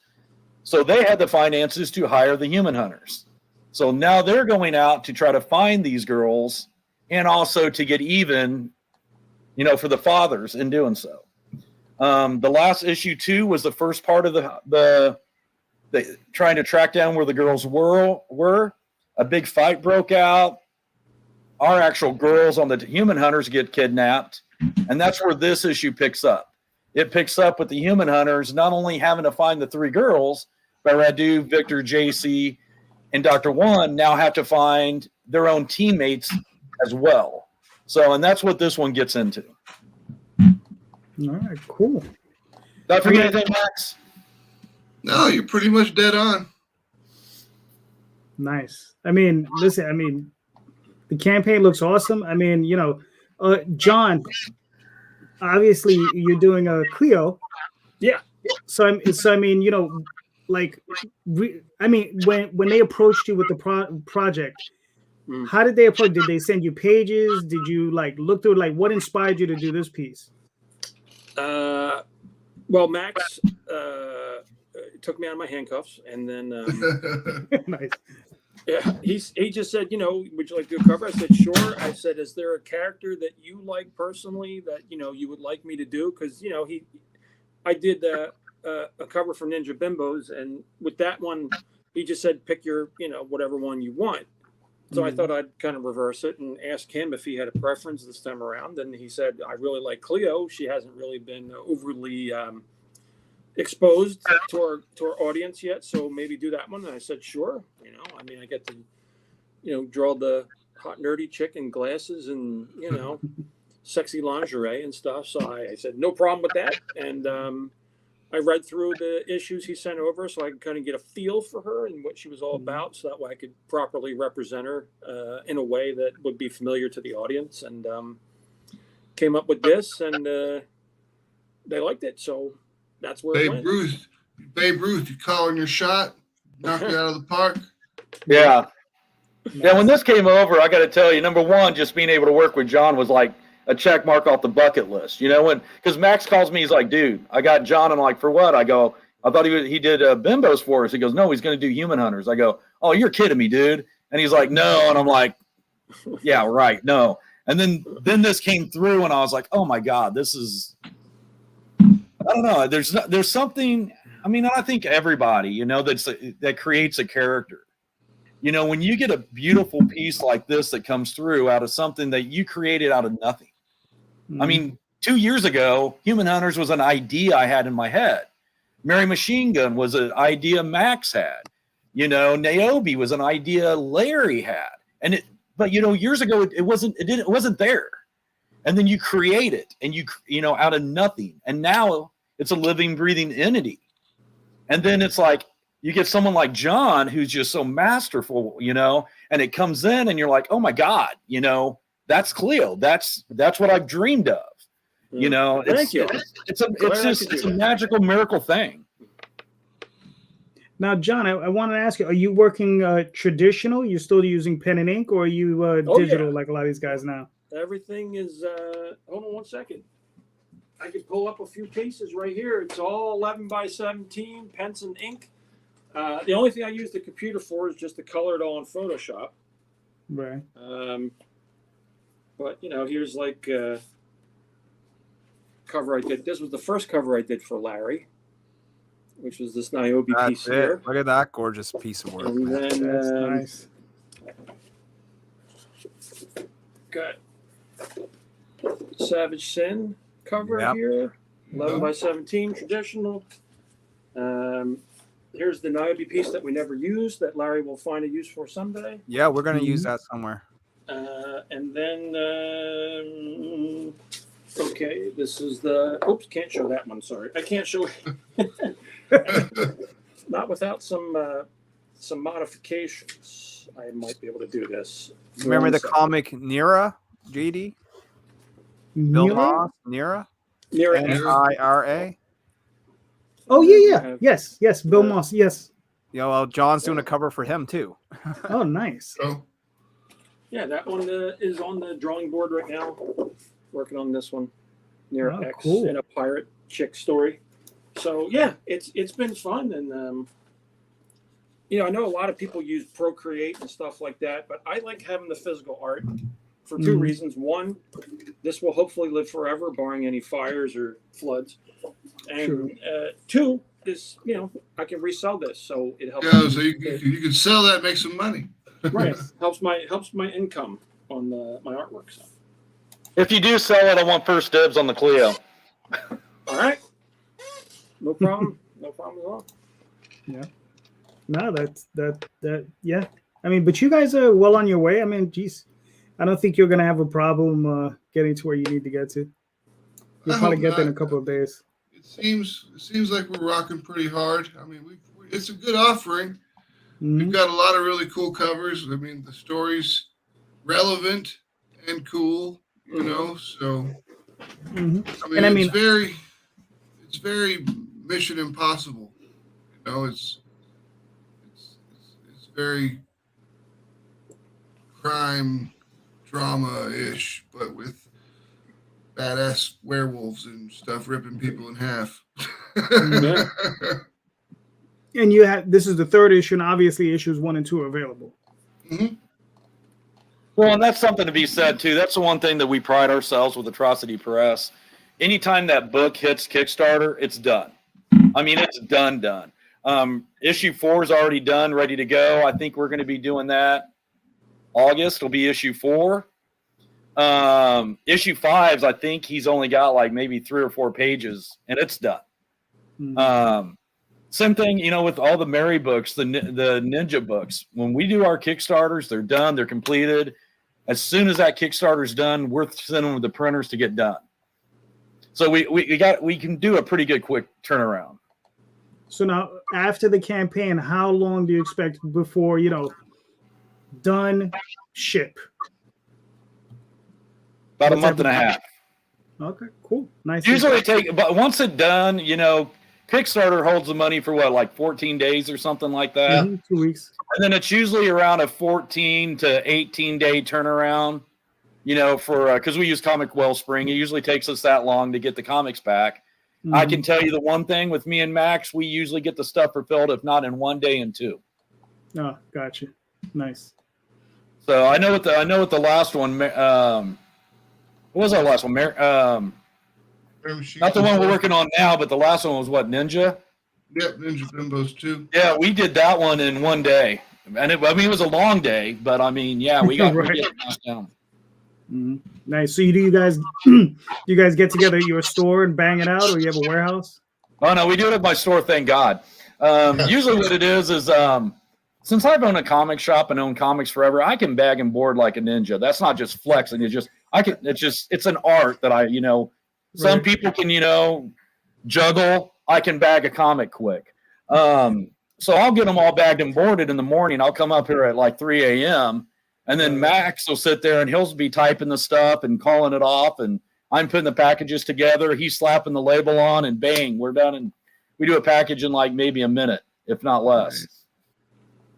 So they had the finances to hire the human hunters. So now they're going out to try to find these girls and also to get even, for the fathers in doing so. The last issue 2 was the first part of the trying to track down where the girls were. A big fight broke out. Our actual girls on the human hunters get kidnapped. And that's where this issue picks up. It picks up with the human hunters not only having to find the 3 girls, but Radu, Victor, JC, and Dr. One now have to find their own teammates as well. So, and that's what this one gets into. All right, cool. Did I forget anything, Max? No, you're pretty much dead on. Nice. Listen, the campaign looks awesome. John, obviously you're doing a Cleo. Yeah. So when they approached you with the project, how did they approach? Did they send you pages? Did you look through what inspired you to do this piece? Well, Max took me out of my handcuffs, and then Nice. Yeah, he just said, would you like to do a cover? I said, sure. I said, is there a character that you like personally that you would like me to do? Because I did a cover for Ninja Bimbos, and with that one, he just said, pick your whatever one you want. So I thought I'd kind of reverse it and ask him if he had a preference this time around. And he said, I really like Cleo. She hasn't really been overly exposed to our audience yet, so maybe do that one. And I said, sure. You know, I mean, I get to, you know, draw the hot nerdy chick in glasses and, you know, sexy lingerie and stuff. So I said, no problem with that. And I read through the issues he sent over so I could kind of get a feel for her and what she was all about, so that way I could properly represent her in a way that would be familiar to the audience. And came up with this, and they liked it. So that's where it went. Babe Ruth, you calling your shot? Knocked it out of the park? Yeah. Yeah, when this came over, I got to tell you, number one, just being able to work with John was like a check mark off the bucket list, you know, because Max calls me, he's like, dude, I got John. I'm like, for what? I go, I thought he did Bimbos for us. He goes, no, he's going to do Human Hunters. I go, oh, you're kidding me, dude. And he's like, no. And I'm like, yeah, right. No. And then this came through and I was like, oh my God, this is, I don't know. There's something, I mean, I think everybody, you know, that creates a character. You know, when you get a beautiful piece like this that comes through out of something that you created out of nothing. Mm-hmm. I mean, 2 years ago, Human Hunters was an idea I had in my head. Mary Machine Gun was an idea Max had. You know, Niobe was an idea Larry had. But you know, years ago it wasn't there. And then you create it, and you know, out of nothing. And now it's a living, breathing entity. And then it's like you get someone like John who's just so masterful, you know, and it comes in and you're like, oh my God, you know, that's Cleo. That's what I've dreamed of. You know, it's a magical miracle thing. Now, John, I want to ask you, are you working traditional? You still using pen and ink, or are you digital like a lot of these guys now? Everything is, hold on one second. I can pull up a few pieces right here. It's all 11 by 17, pens and ink. The only thing I use the computer for is just to color it all in Photoshop. Right. But, you know, here's like cover I did. This was the first cover I did for Larry, which was this Niobe piece here. Look at that gorgeous piece of work. And then, that's nice. Got Savage Sin cover here, 11 by 17, traditional. Here's the Niobe piece that we never used that Larry will find a use for someday. Yeah, we're going to use that somewhere. And then, okay, this is the, oops, can't show that one, sorry. I can't show it. Not without some modifications. I might be able to do this. Remember the comic Nira, JD? Bill Moss, Nira? Nira. Oh, yeah. Yes, Bill Moss, yes. Yeah, well, John's doing a cover for him, too. Oh, nice. Yeah, that one is on the drawing board right now. Working on this one. Nira X cool. and a pirate chick story. So, yeah, it's been fun. And, you know, I know a lot of people use Procreate and stuff like that, but I like having the physical art for two reasons. One, this will hopefully live forever, barring any fires or floods. And two, is, you know, I can resell this, so it helps. Yeah, so you can sell that, make some money. Right, helps my income on my artwork. So. If you do sell it, I want first dibs on the Clio. All right, no problem, no problem at all. Yeah, no, that yeah. I mean, but you guys are well on your way. I mean, geez, I don't think you're gonna have a problem getting to where you need to get to. You'll probably get there in a couple of days. It seems like we're rocking pretty hard. I mean, it's a good offering. We've got a lot of really cool covers. I mean, the story's relevant and cool, you know. So, I mean, it's very Mission Impossible. You know, it's very crime drama-ish, but with badass werewolves and stuff ripping people in half. Yeah. And this is the third issue, and obviously issues 1 and 2 are available. Mm-hmm. Well, and that's something to be said too. That's the one thing that we pride ourselves with Atrocity Press. Anytime that book hits Kickstarter, it's done. I mean, it's done. Issue 4 is already done, ready to go. I think we're going to be doing that. August will be issue 4. Issue 5's, I think he's only got like maybe 3 or 4 pages, and it's done. Same thing, you know, with all the Mary books, the Ninja books. When we do our Kickstarters, they're done, they're completed. As soon as that Kickstarter's done, we're sending them to the printers to get done. So we can do a pretty good quick turnaround. So now, after the campaign, how long do you expect before, you know, done, ship? About a month and a half. Okay, cool. Nice. Usually but once it's done, you know, Kickstarter holds the money for what, like 14 days or something like that. 2 weeks. And then it's usually around a 14 to 18 day turnaround, you know, for because we use Comic Wellspring. It usually takes us that long to get the comics back. Mm-hmm. I can tell you the one thing with me and Max, we usually get the stuff fulfilled, if not in 1 day and 2. Oh, gotcha. Nice. So I know what the last one. What was our last one? Not the one we're working on now, but the last one was what, Ninja? Yep, Ninja Bimbos 2. Yeah, we did that one in 1 day. And it was a long day, but I mean, yeah, we got right. to get it down. Mm-hmm. Nice. So you guys get together at your store and bang it out, or you have a warehouse? Oh no, we do it at my store, thank God. Usually what it is since I've owned a comic shop and owned comics forever, I can bag and board like a ninja. That's not just flexing. It's an art that some people can, juggle. I can bag a comic quick. So I'll get them all bagged and boarded in the morning. I'll come up here at like 3 a.m. and then Max will sit there and he'll be typing the stuff and calling it off. And I'm putting the packages together. He's slapping the label on and bang, we're done. And we do a package in like maybe a minute, if not less. Nice.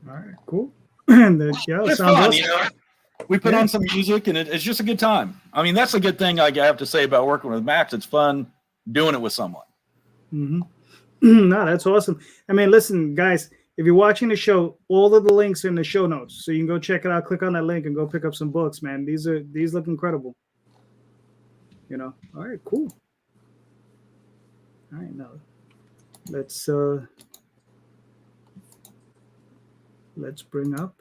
All right, cool. And it's fun, We put on some music and it's just a good time. I mean, that's a good thing I have to say about working with Max. It's fun doing it with someone. Mm-hmm. No, that's awesome. I mean, listen, guys, if you're watching the show, all of the links are in the show notes. So you can go check it out, click on that link and go pick up some books, man. These look incredible. All right, cool. All right, now let's bring up.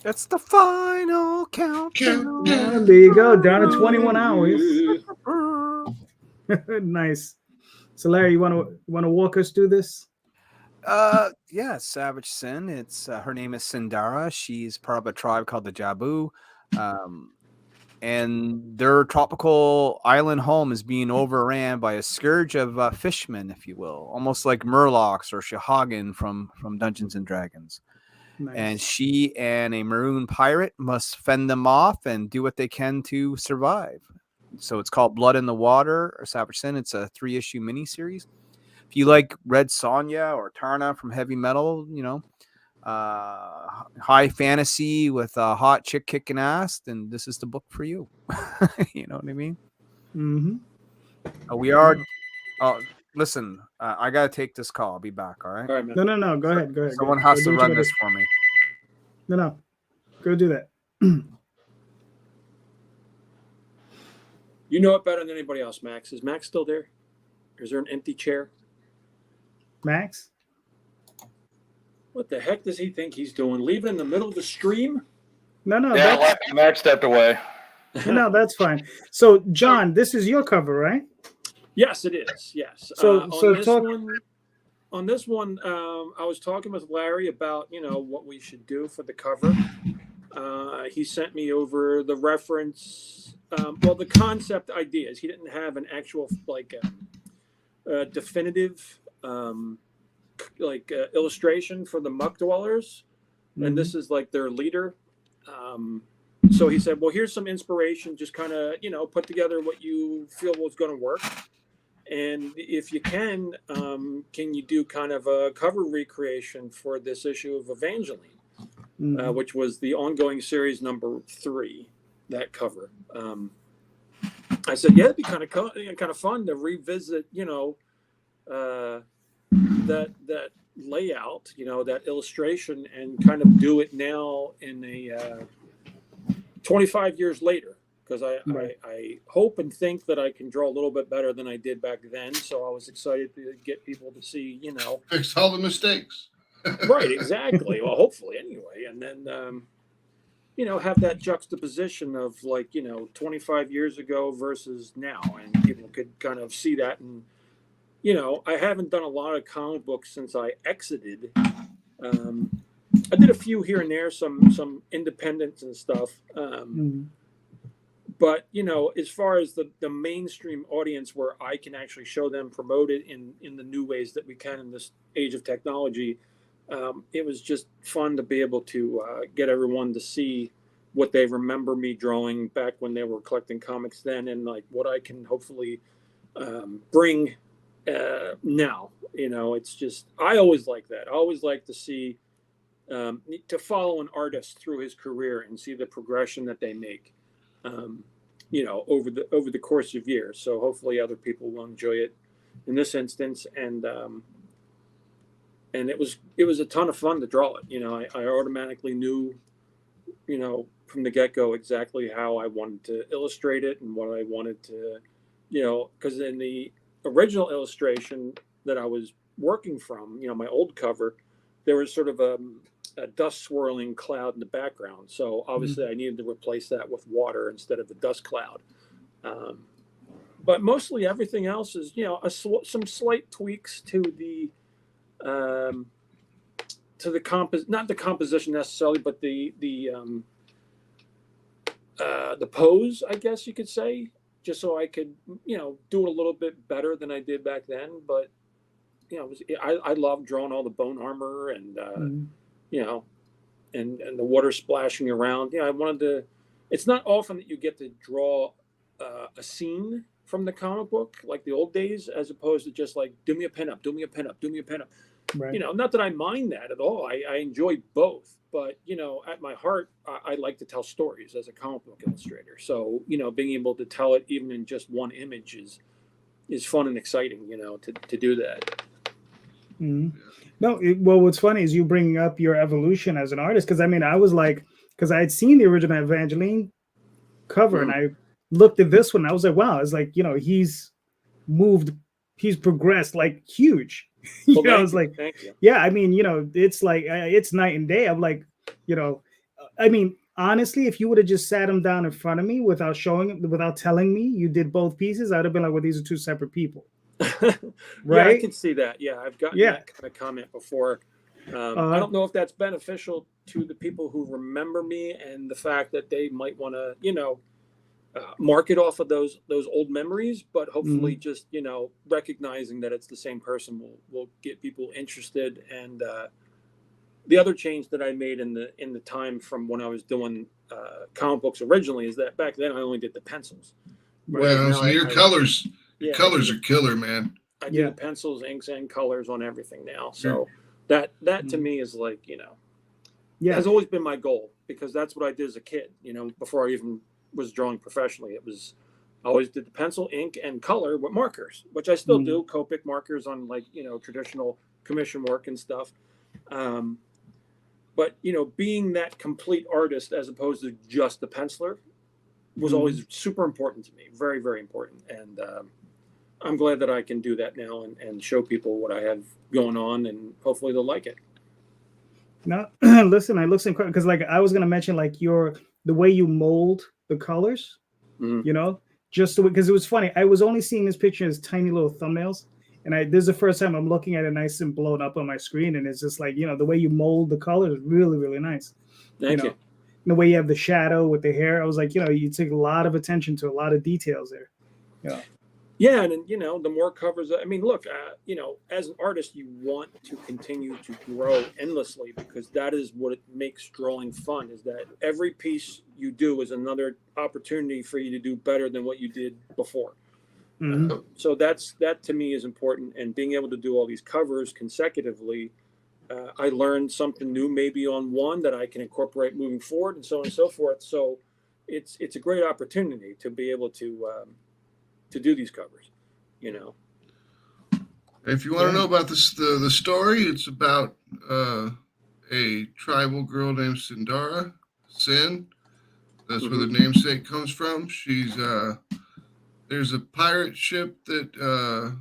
It's the final countdown. There you go, down to 21 hours. Nice. So Larry, you want to walk us through this? Yeah, Savage Sin. It's her name is Sindara. She's part of a tribe called the Jabu. And their tropical island home is being overran by a scourge of fishmen, if you will, almost like Murlocs or Shahagin from Dungeons and Dragons. Nice. And she and a maroon pirate must fend them off and do what they can to survive. So it's called Blood in the Water or Savage Sin. It's a 3-issue miniseries. If you like Red Sonja or Tarna from Heavy Metal, high fantasy with a hot chick kicking ass, then this is the book for you. You know what I mean? Mm-hmm. We are. Listen, I gotta take this call. I'll be back. All right. All right, man. No. Go ahead. Someone has to run this for me. No. Go do that. You know it better than anybody else, Max. Is Max still there? Or is there an empty chair? Max? What the heck does he think he's doing? Leaving in the middle of the stream? No. Yeah, Max stepped away. No, that's fine. So, John, this is your cover, right? Yes, it is. Yes. So on this one, I was talking with Larry about, what we should do for the cover. He sent me over the reference, the concept ideas. He didn't have an actual, definitive, illustration for the Muck Dwellers. Mm-hmm. And this is like their leader. So he said, well, here's some inspiration. Just kind of, put together what you feel was going to work. And if you can you do kind of a cover recreation for this issue of Evangeline, mm-hmm. Which was the ongoing series number 3, that cover. I said, yeah, it'd be kind of fun to revisit, that layout, that illustration, and kind of do it now in a 25 years later. Because I hope and think that I can draw a little bit better than I did back then. So I was excited to get people to see, fix all the mistakes. Right, exactly. Well, hopefully anyway. And then, have that juxtaposition of 25 years ago versus now, and people could kind of see that. And I haven't done a lot of comic books since I exited. I did a few here and there, some independents and stuff. But as far as the mainstream audience, where I can actually show them, promote it in the new ways that we can in this age of technology, it was just fun to be able to get everyone to see what they remember me drawing back when they were collecting comics then, and what I can hopefully bring now. It's just, I always like that. I always like to see, to follow an artist through his career and see the progression that they make, over the course of years. So hopefully other people will enjoy it in this instance. And it was a ton of fun to draw it. I automatically knew, from the get-go exactly how I wanted to illustrate it and what I wanted to, because in the original illustration that I was working from, my old cover, there was sort of a dust swirling cloud in the background. So obviously I needed to replace that with water instead of the dust cloud. But mostly everything else is, some slight tweaks to the not the composition necessarily, but the pose, I guess you could say, just so I could, do it a little bit better than I did back then. But, I love drawing all the bone armor and, and the water splashing around. I wanted to, it's not often that you get to draw a scene from the comic book like the old days, as opposed to just do me a pinup, do me a pinup, do me a pinup. Right. Not that I mind that at all. I enjoy both, but at my heart, I like to tell stories as a comic book illustrator. So being able to tell it even in just one image is fun and exciting. To do that. Mm-hmm. No, what's funny is you bringing up your evolution as an artist, because I was because I had seen the original Evangeline cover, and I looked at this one, I was like, wow, it's he's moved, he's progressed huge. I was like, yeah, it's it's night and day. I'm like, honestly, if you would have just sat him down in front of me without telling me you did both pieces, I'd have been like, well, these are two separate people. Right? Yeah, I can see that. Yeah, I've gotten that kind of comment before. I don't know if that's beneficial to the people who remember me, and the fact that they might want to, mark it off of those old memories, but hopefully just recognizing that it's the same person will get people interested. And the other change that I made in the time from when I was doing comic books originally is that back then I only did the pencils. Right? Well, so your colors are killer, man. I do the pencils, inks, and colors on everything now. So that to me is has always been my goal, because that's what I did as a kid. Before I even was drawing professionally, I always did the pencil, ink, and color with markers, which I still do. Copic markers on traditional commission work and stuff. But being that complete artist as opposed to just the penciler was always super important to me. Very, very important. And I'm glad that I can do that now and show people what I have going on, and hopefully they'll like it. No, listen, I look incredible, because I was gonna mention the way you mold the colors, just because it was funny. I was only seeing this picture as tiny little thumbnails, and this is the first time I'm looking at it nice and blown up on my screen, and it's just the way you mold the colors is really, really nice. Thank you. And the way you have the shadow with the hair, I was like, you take a lot of attention to a lot of details there. Yeah, and the more covers. Look, as an artist, you want to continue to grow endlessly, because that is what makes drawing fun. Is that every piece you do is another opportunity for you to do better than what you did before. So that to me is important, and being able to do all these covers consecutively, I learned something new maybe on one that I can incorporate moving forward, and so on and so forth. So it's a great opportunity to be able to do these covers. If you want to know about the story, it's about a tribal girl named Sindara, Sin. That's where the namesake comes from. She's there's a pirate ship that the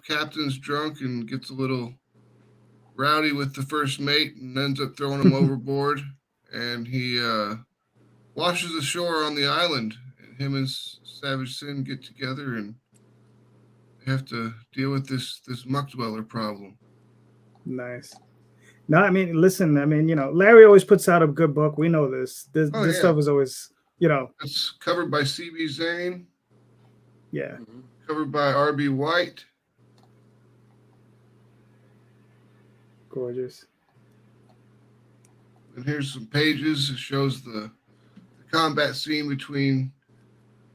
captain's drunk and gets a little rowdy with the first mate and ends up throwing him overboard. and he washes ashore on the island. And him and Savage Sin get together and have to deal with this muck dweller problem. Nice. No, I mean, listen, I mean, Larry always puts out a good book. We know this. This Oh, yeah. stuff is always, It's covered by C.B. Zane, yeah. covered by R.B. White. Gorgeous. And here's some pages. It shows the combat scene between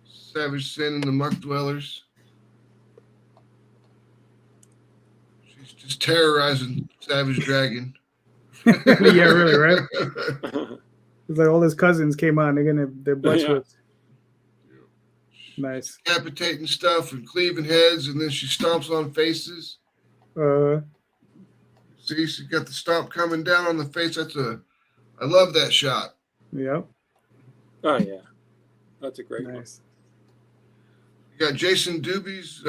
Savage Sin and the muck dwellers. She's just terrorizing Savage Dragon. Yeah, really, right? It's like all his cousins came on. They're getting their butts Yeah. whipped. Nice. Decapitating stuff and cleaving heads, and then she stomps on faces. See, she got the stomp coming down on the face. I love that shot. Yep. Oh yeah, that's a great one. Nice. You got Jason Doobie's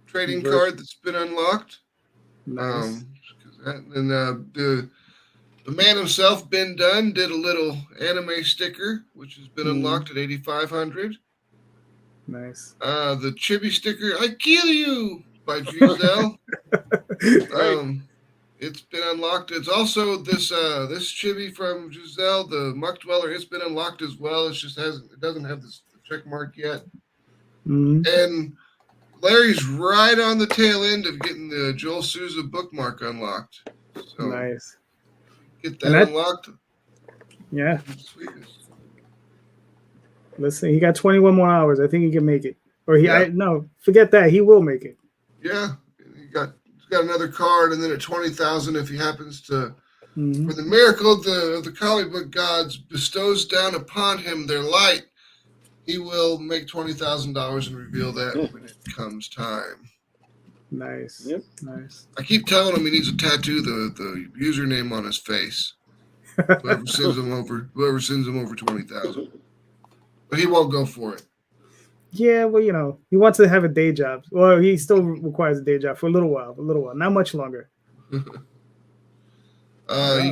trading Reverse. card that's been unlocked. Nice. And the man himself, Ben Dunn, did a little anime sticker, which has been unlocked at 8,500. Nice. The chibi sticker, I Kill You, by Giselle. It's been unlocked. It's also this chibi from Giselle, the Muck Dweller. It's been unlocked as well. It doesn't have this check mark yet. Mhm. And Larry's right on the tail end of getting the Joel Souza bookmark unlocked. So Nice. get And that that- unlocked. Yeah. Sweetness. Let's see. He got 21 more hours. I think he can make it. Or Yeah. no, forget that. He will make it. Yeah, he's got another card, and then at 20,000, if he happens to, Mhm. for the miracle of the comic book gods bestows down upon him their light, he will make $20,000 and reveal that when it comes time. Nice. Yep. Nice. I keep telling him he needs to tattoo the username on his face. Whoever sends him over 20,000, but he won't go for it. Yeah, well, he wants to have a day job. Well, he still requires a day job for a little while. Not much longer. You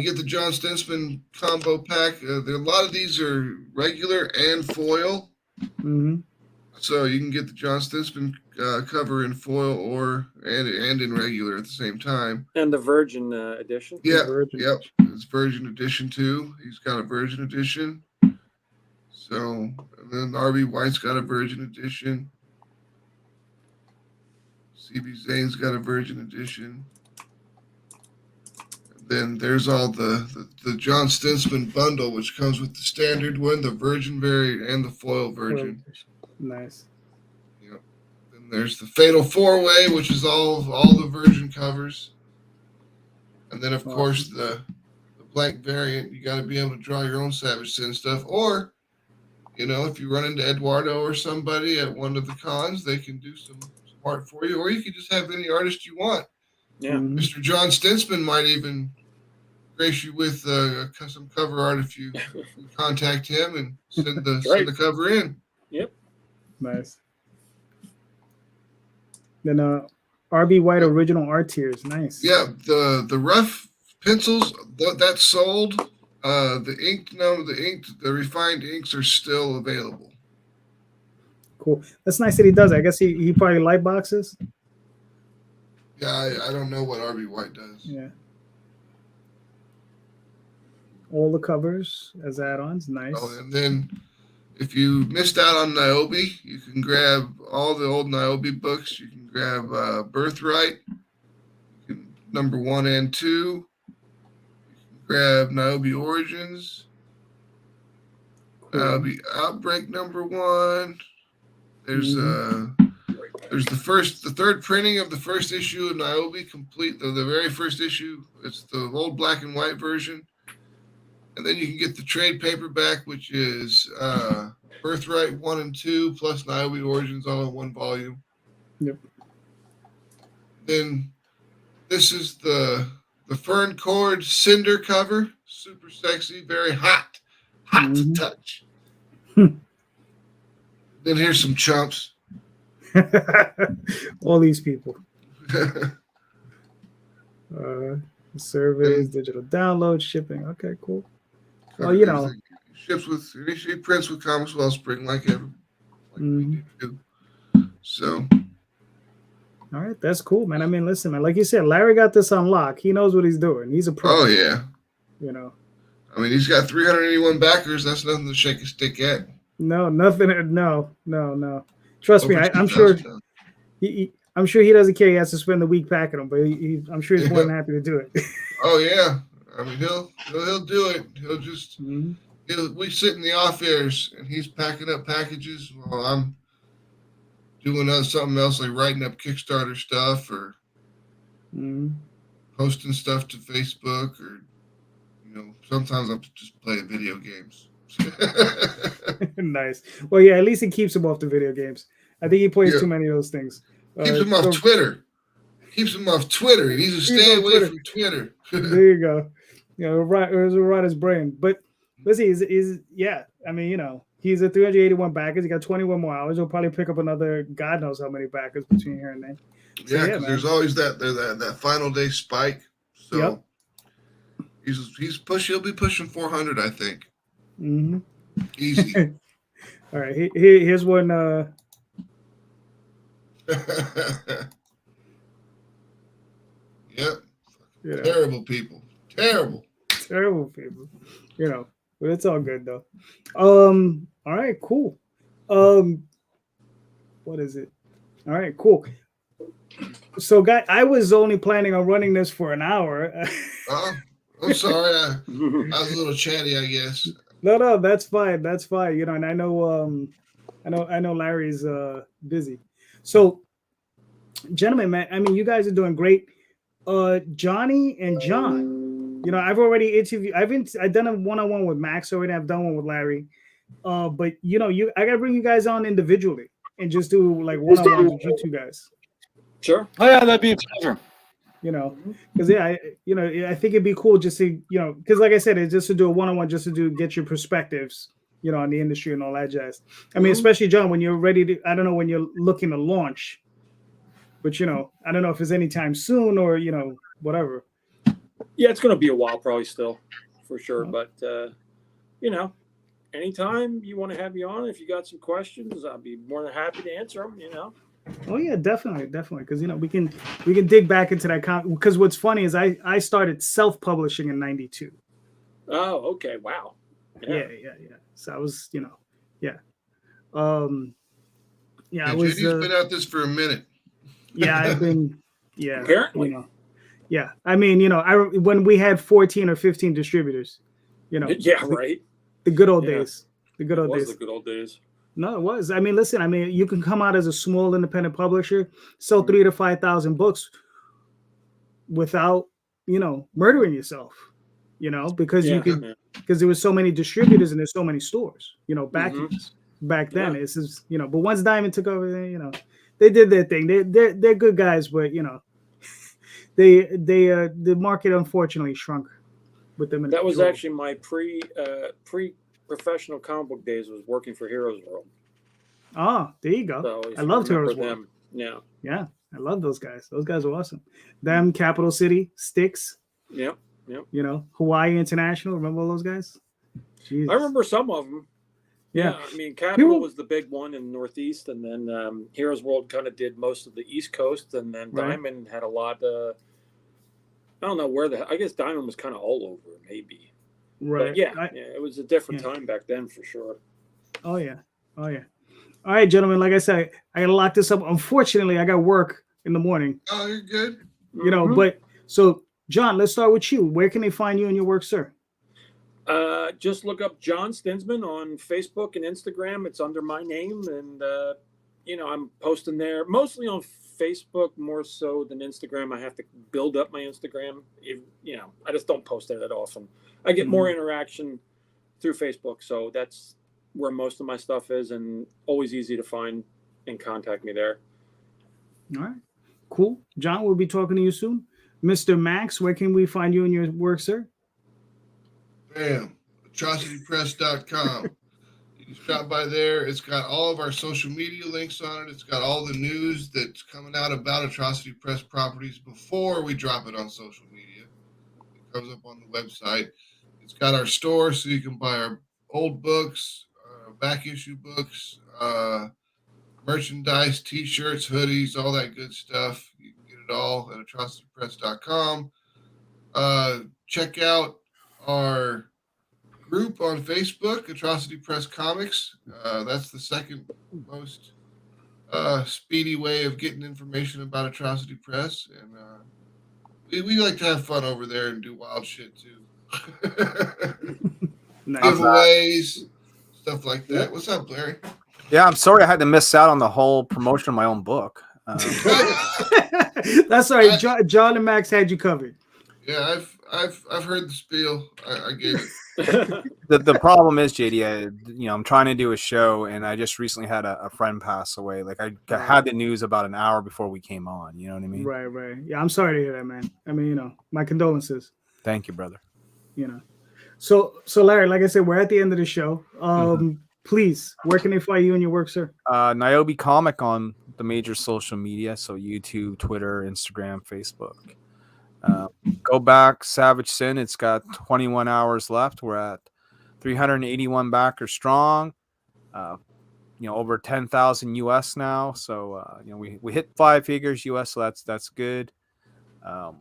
get the John Stensman combo pack. A lot of these are regular and foil. Mm-hmm. So you can get the John Stensman cover in foil and in regular at the same time. And the Virgin edition. Yeah, Virgin yep. It's Virgin Edition too. He's got a Virgin Edition. So, and then R.B. White's got a Virgin Edition. C.B. Zane's got a Virgin Edition. And then there's all the John Stensman bundle, which comes with the standard one, the Virgin variant, and the foil version. Nice. Yep. Then there's the Fatal 4-Way, which is all the Virgin covers. And then, of course, the blank variant. You got to be able to draw your own Savage Sin stuff. Or, if you run into Eduardo or somebody at one of the cons, they can do some art for you. Or you can just have any artist you want. Yeah. Mhm. Mr. John Stensman might even grace you with some cover art if you contact him and send the cover in. Yep. Nice. Then R.B. White original art tiers. Nice. Yeah, the rough pencils that's sold. The refined inks are still available. Cool. That's nice that he does. I guess he probably light boxes. Yeah, I don't know what R.B. White does. Yeah. All the covers as add-ons. Nice. Oh, and then if you missed out on Niobe, you can grab all the old Niobe books. You can grab Birthright, number 1 and 2. You can grab Niobe Origins, Cool. Niobe Outbreak number 1. There's the third printing of the first issue of Niobe, complete the very first issue. It's the old black and white version. And then you can get the trade paperback, which is Birthright 1 and 2 plus Niobe Origins all in one volume. Yep. Then this is the Fern Cord Cinder cover. Super sexy, very hot to touch. Then here's some chumps. All these people. Surveys, digital download, shipping. Okay, cool. Well, you know, He prints with Comics Wellspring like we do. So. All right, that's cool, man. I mean, listen, man. Like you said, Larry got this on lock. He knows what he's doing. He's a pro. Oh yeah. You know. I mean, he's got 381 backers. That's nothing to shake a stick at. No, nothing. No. Trust me, I'm sure. I'm sure he doesn't care. He has to spend the week packing them, but I'm sure he's more than happy to do it. Oh yeah. I mean, he'll do it. He'll just we sit in the off airs and he's packing up packages while I'm doing something else, like writing up Kickstarter stuff or posting stuff to Facebook, or sometimes I'm just playing video games. Nice. Well, yeah, at least he keeps him off the video games. I think he plays too many of those things. Keeps him off Twitter. Keeps him off Twitter. He needs to stay away from Twitter. There you go. Right his brain. But let's see, is yeah. I mean, he's at 381 backers. He got 21 more hours. He'll probably pick up another God knows how many backers between here and there. So, yeah, because there's always that final day spike. So he'll be pushing 400, I think. Mm-hmm. Easy. All right, here's one. Yep. Terrible people. Terrible people. But it's all good though. All right, cool. What is it? All right, cool. So, guy, I was only planning on running this for an hour. I'm sorry. I was a little chatty, I guess. No, that's fine. That's fine. And I know Larry's busy. So, gentlemen, man, I mean, you guys are doing great. Johnny and John, I've already interviewed. I've done a one-on-one with Max already. I've done one with Larry. But I gotta bring you guys on individually and just do like one-on-one with you two guys. Sure. Oh yeah, that'd be a pleasure. Because I think it'd be cool just to because like I said, it's just to do a one-on-one, just to get your perspectives, on the industry and all that jazz. I mean, especially John, when you're ready to. I don't know when you're looking to launch, but I don't know if it's anytime soon or whatever. Yeah, it's going to be a while, probably still, for sure. But anytime you want to have me on, if you got some questions, I'll be more than happy to answer them. Oh yeah, definitely, because we can dig back into that because what's funny is I started self-publishing in '92. Oh, okay, wow. Yeah. So I was, I was. JD's been at this for a minute. Yeah, I've been. Yeah, apparently. Yeah, I mean, when we had 14 or 15 distributors, Yeah, right. The good old days. The good old days. The good old days. No, it was. I mean, listen. I mean, you can come out as a small independent publisher, sell 3,000 to 5,000 books without, murdering yourself. Because because there was so many distributors and there's so many stores. Back then, it's just, but once Diamond took over, they did their thing. They're good guys, but the market unfortunately shrunk with them. That was actually my pre-professional comic book days. Was working for Heroes World. Oh, there you go. So I loved Heroes World. Yeah, I love those guys. Those guys are awesome. Them, Capital City, Styx. Yep. Hawaii International. Remember all those guys? Jesus. I remember some of them. Yeah, I mean, Capital was the big one in the Northeast, and then Heroes World kind of did most of the East Coast, and then Diamond had a lot. I don't know where I guess Diamond was kind of all over, maybe. Right. But it was a different time back then for sure. Oh yeah. All right, gentlemen. Like I said, I gotta lock this up. Unfortunately, I got work in the morning. Oh, you're good. But so John, let's start with you. Where can they find you and your work, sir? Just look up John Stinsman on Facebook and Instagram. It's under my name, and I'm posting there mostly on Facebook more so than Instagram. I have to build up my Instagram. I just don't post it that often. I get more interaction through Facebook, so that's where most of my stuff is, and always easy to find and contact me there. All right, cool. John, we'll be talking to you soon. Mr. Max, where can we find you and your work, sir? Bam. atrocitypress.com. You can stop by there. It's got all of our social media links on it. It's got all the news that's coming out about Atrocity Press properties before we drop it on social media. It comes up on the website. It's got our store, so you can buy our old books, back issue books, merchandise, T-shirts, hoodies, all that good stuff. You can get it all at atrocitypress.com. Check out our group on Facebook, Atrocity Press Comics. That's the second most speedy way of getting information about Atrocity Press, and we like to have fun over there and do wild shit too. Nice. Giveaways, stuff like that. What's up, Larry? Yeah, I'm sorry I had to miss out on the whole promotion of my own book. That's all right. John and Max had you covered. Yeah, I've heard the spiel. I get it. The problem is, JD, I'm trying to do a show, and I just recently had a friend pass away. Like I had the news about an hour before we came on. You know what I mean? Right. Yeah, I'm sorry to hear that, man. I mean, my condolences. Thank you, brother. So Larry, like I said, we're at the end of the show. Please, where can they find you and your work, sir? Niobe Comic on the major social media, so YouTube, Twitter, Instagram, Facebook. Go back, Savage Sin. It's got 21 hours left. We're at 381 backers strong. Over 10,000 US now. So we hit 5 figures US, so that's good. If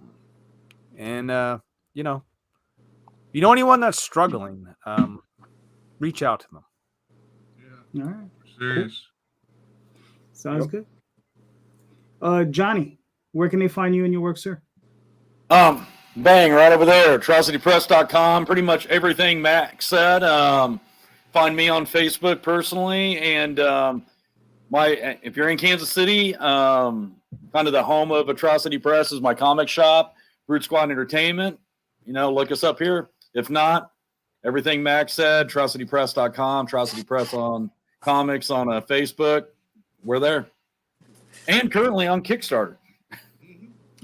you know anyone that's struggling, reach out to them. Yeah, All right. serious. Cool. Sounds good. Johnny, where can they find you and your work, sir? Bang, right over there, atrocitypress.com. Pretty much everything Max said. Find me on Facebook personally, and if you're in Kansas City, kind of the home of Atrocity Press is my comic shop, Brute Squad Entertainment. Look us up here. If not, everything Max said, atrocitypress.com, Atrocity Press on comics on Facebook. We're there, and currently on Kickstarter.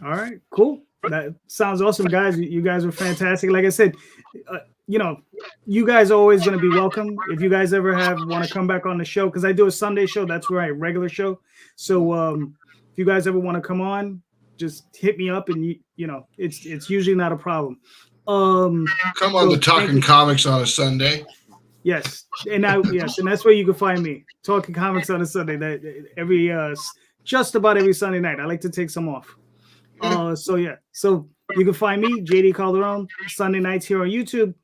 All right, cool. That sounds awesome, guys. You guys are fantastic. Like I said, you guys are always going to be welcome. If you guys ever want to come back on the show, because I do a Sunday show, that's where I regular show. So if you guys ever want to come on, just hit me up, and it's usually not a problem. Come on the Talking Comics on a Sunday. Yes, and that's where you can find me, Talking Comics on a Sunday. That just about every Sunday night. I like to take some off. So you can find me, JD Calderon, Sunday nights here on YouTube,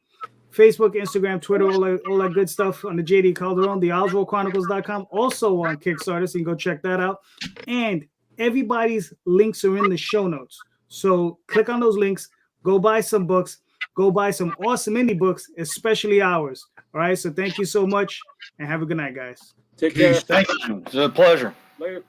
Facebook, Instagram, Twitter, all that good stuff on the JD Calderon, the OswaldChronicles.com, also on Kickstarter, so you can go check that out. And everybody's links are in the show notes. So click on those links, go buy some books, go buy some awesome indie books, especially ours. All right, so thank you so much, and have a good night, guys. Take care. Thank you. It's a pleasure. Later.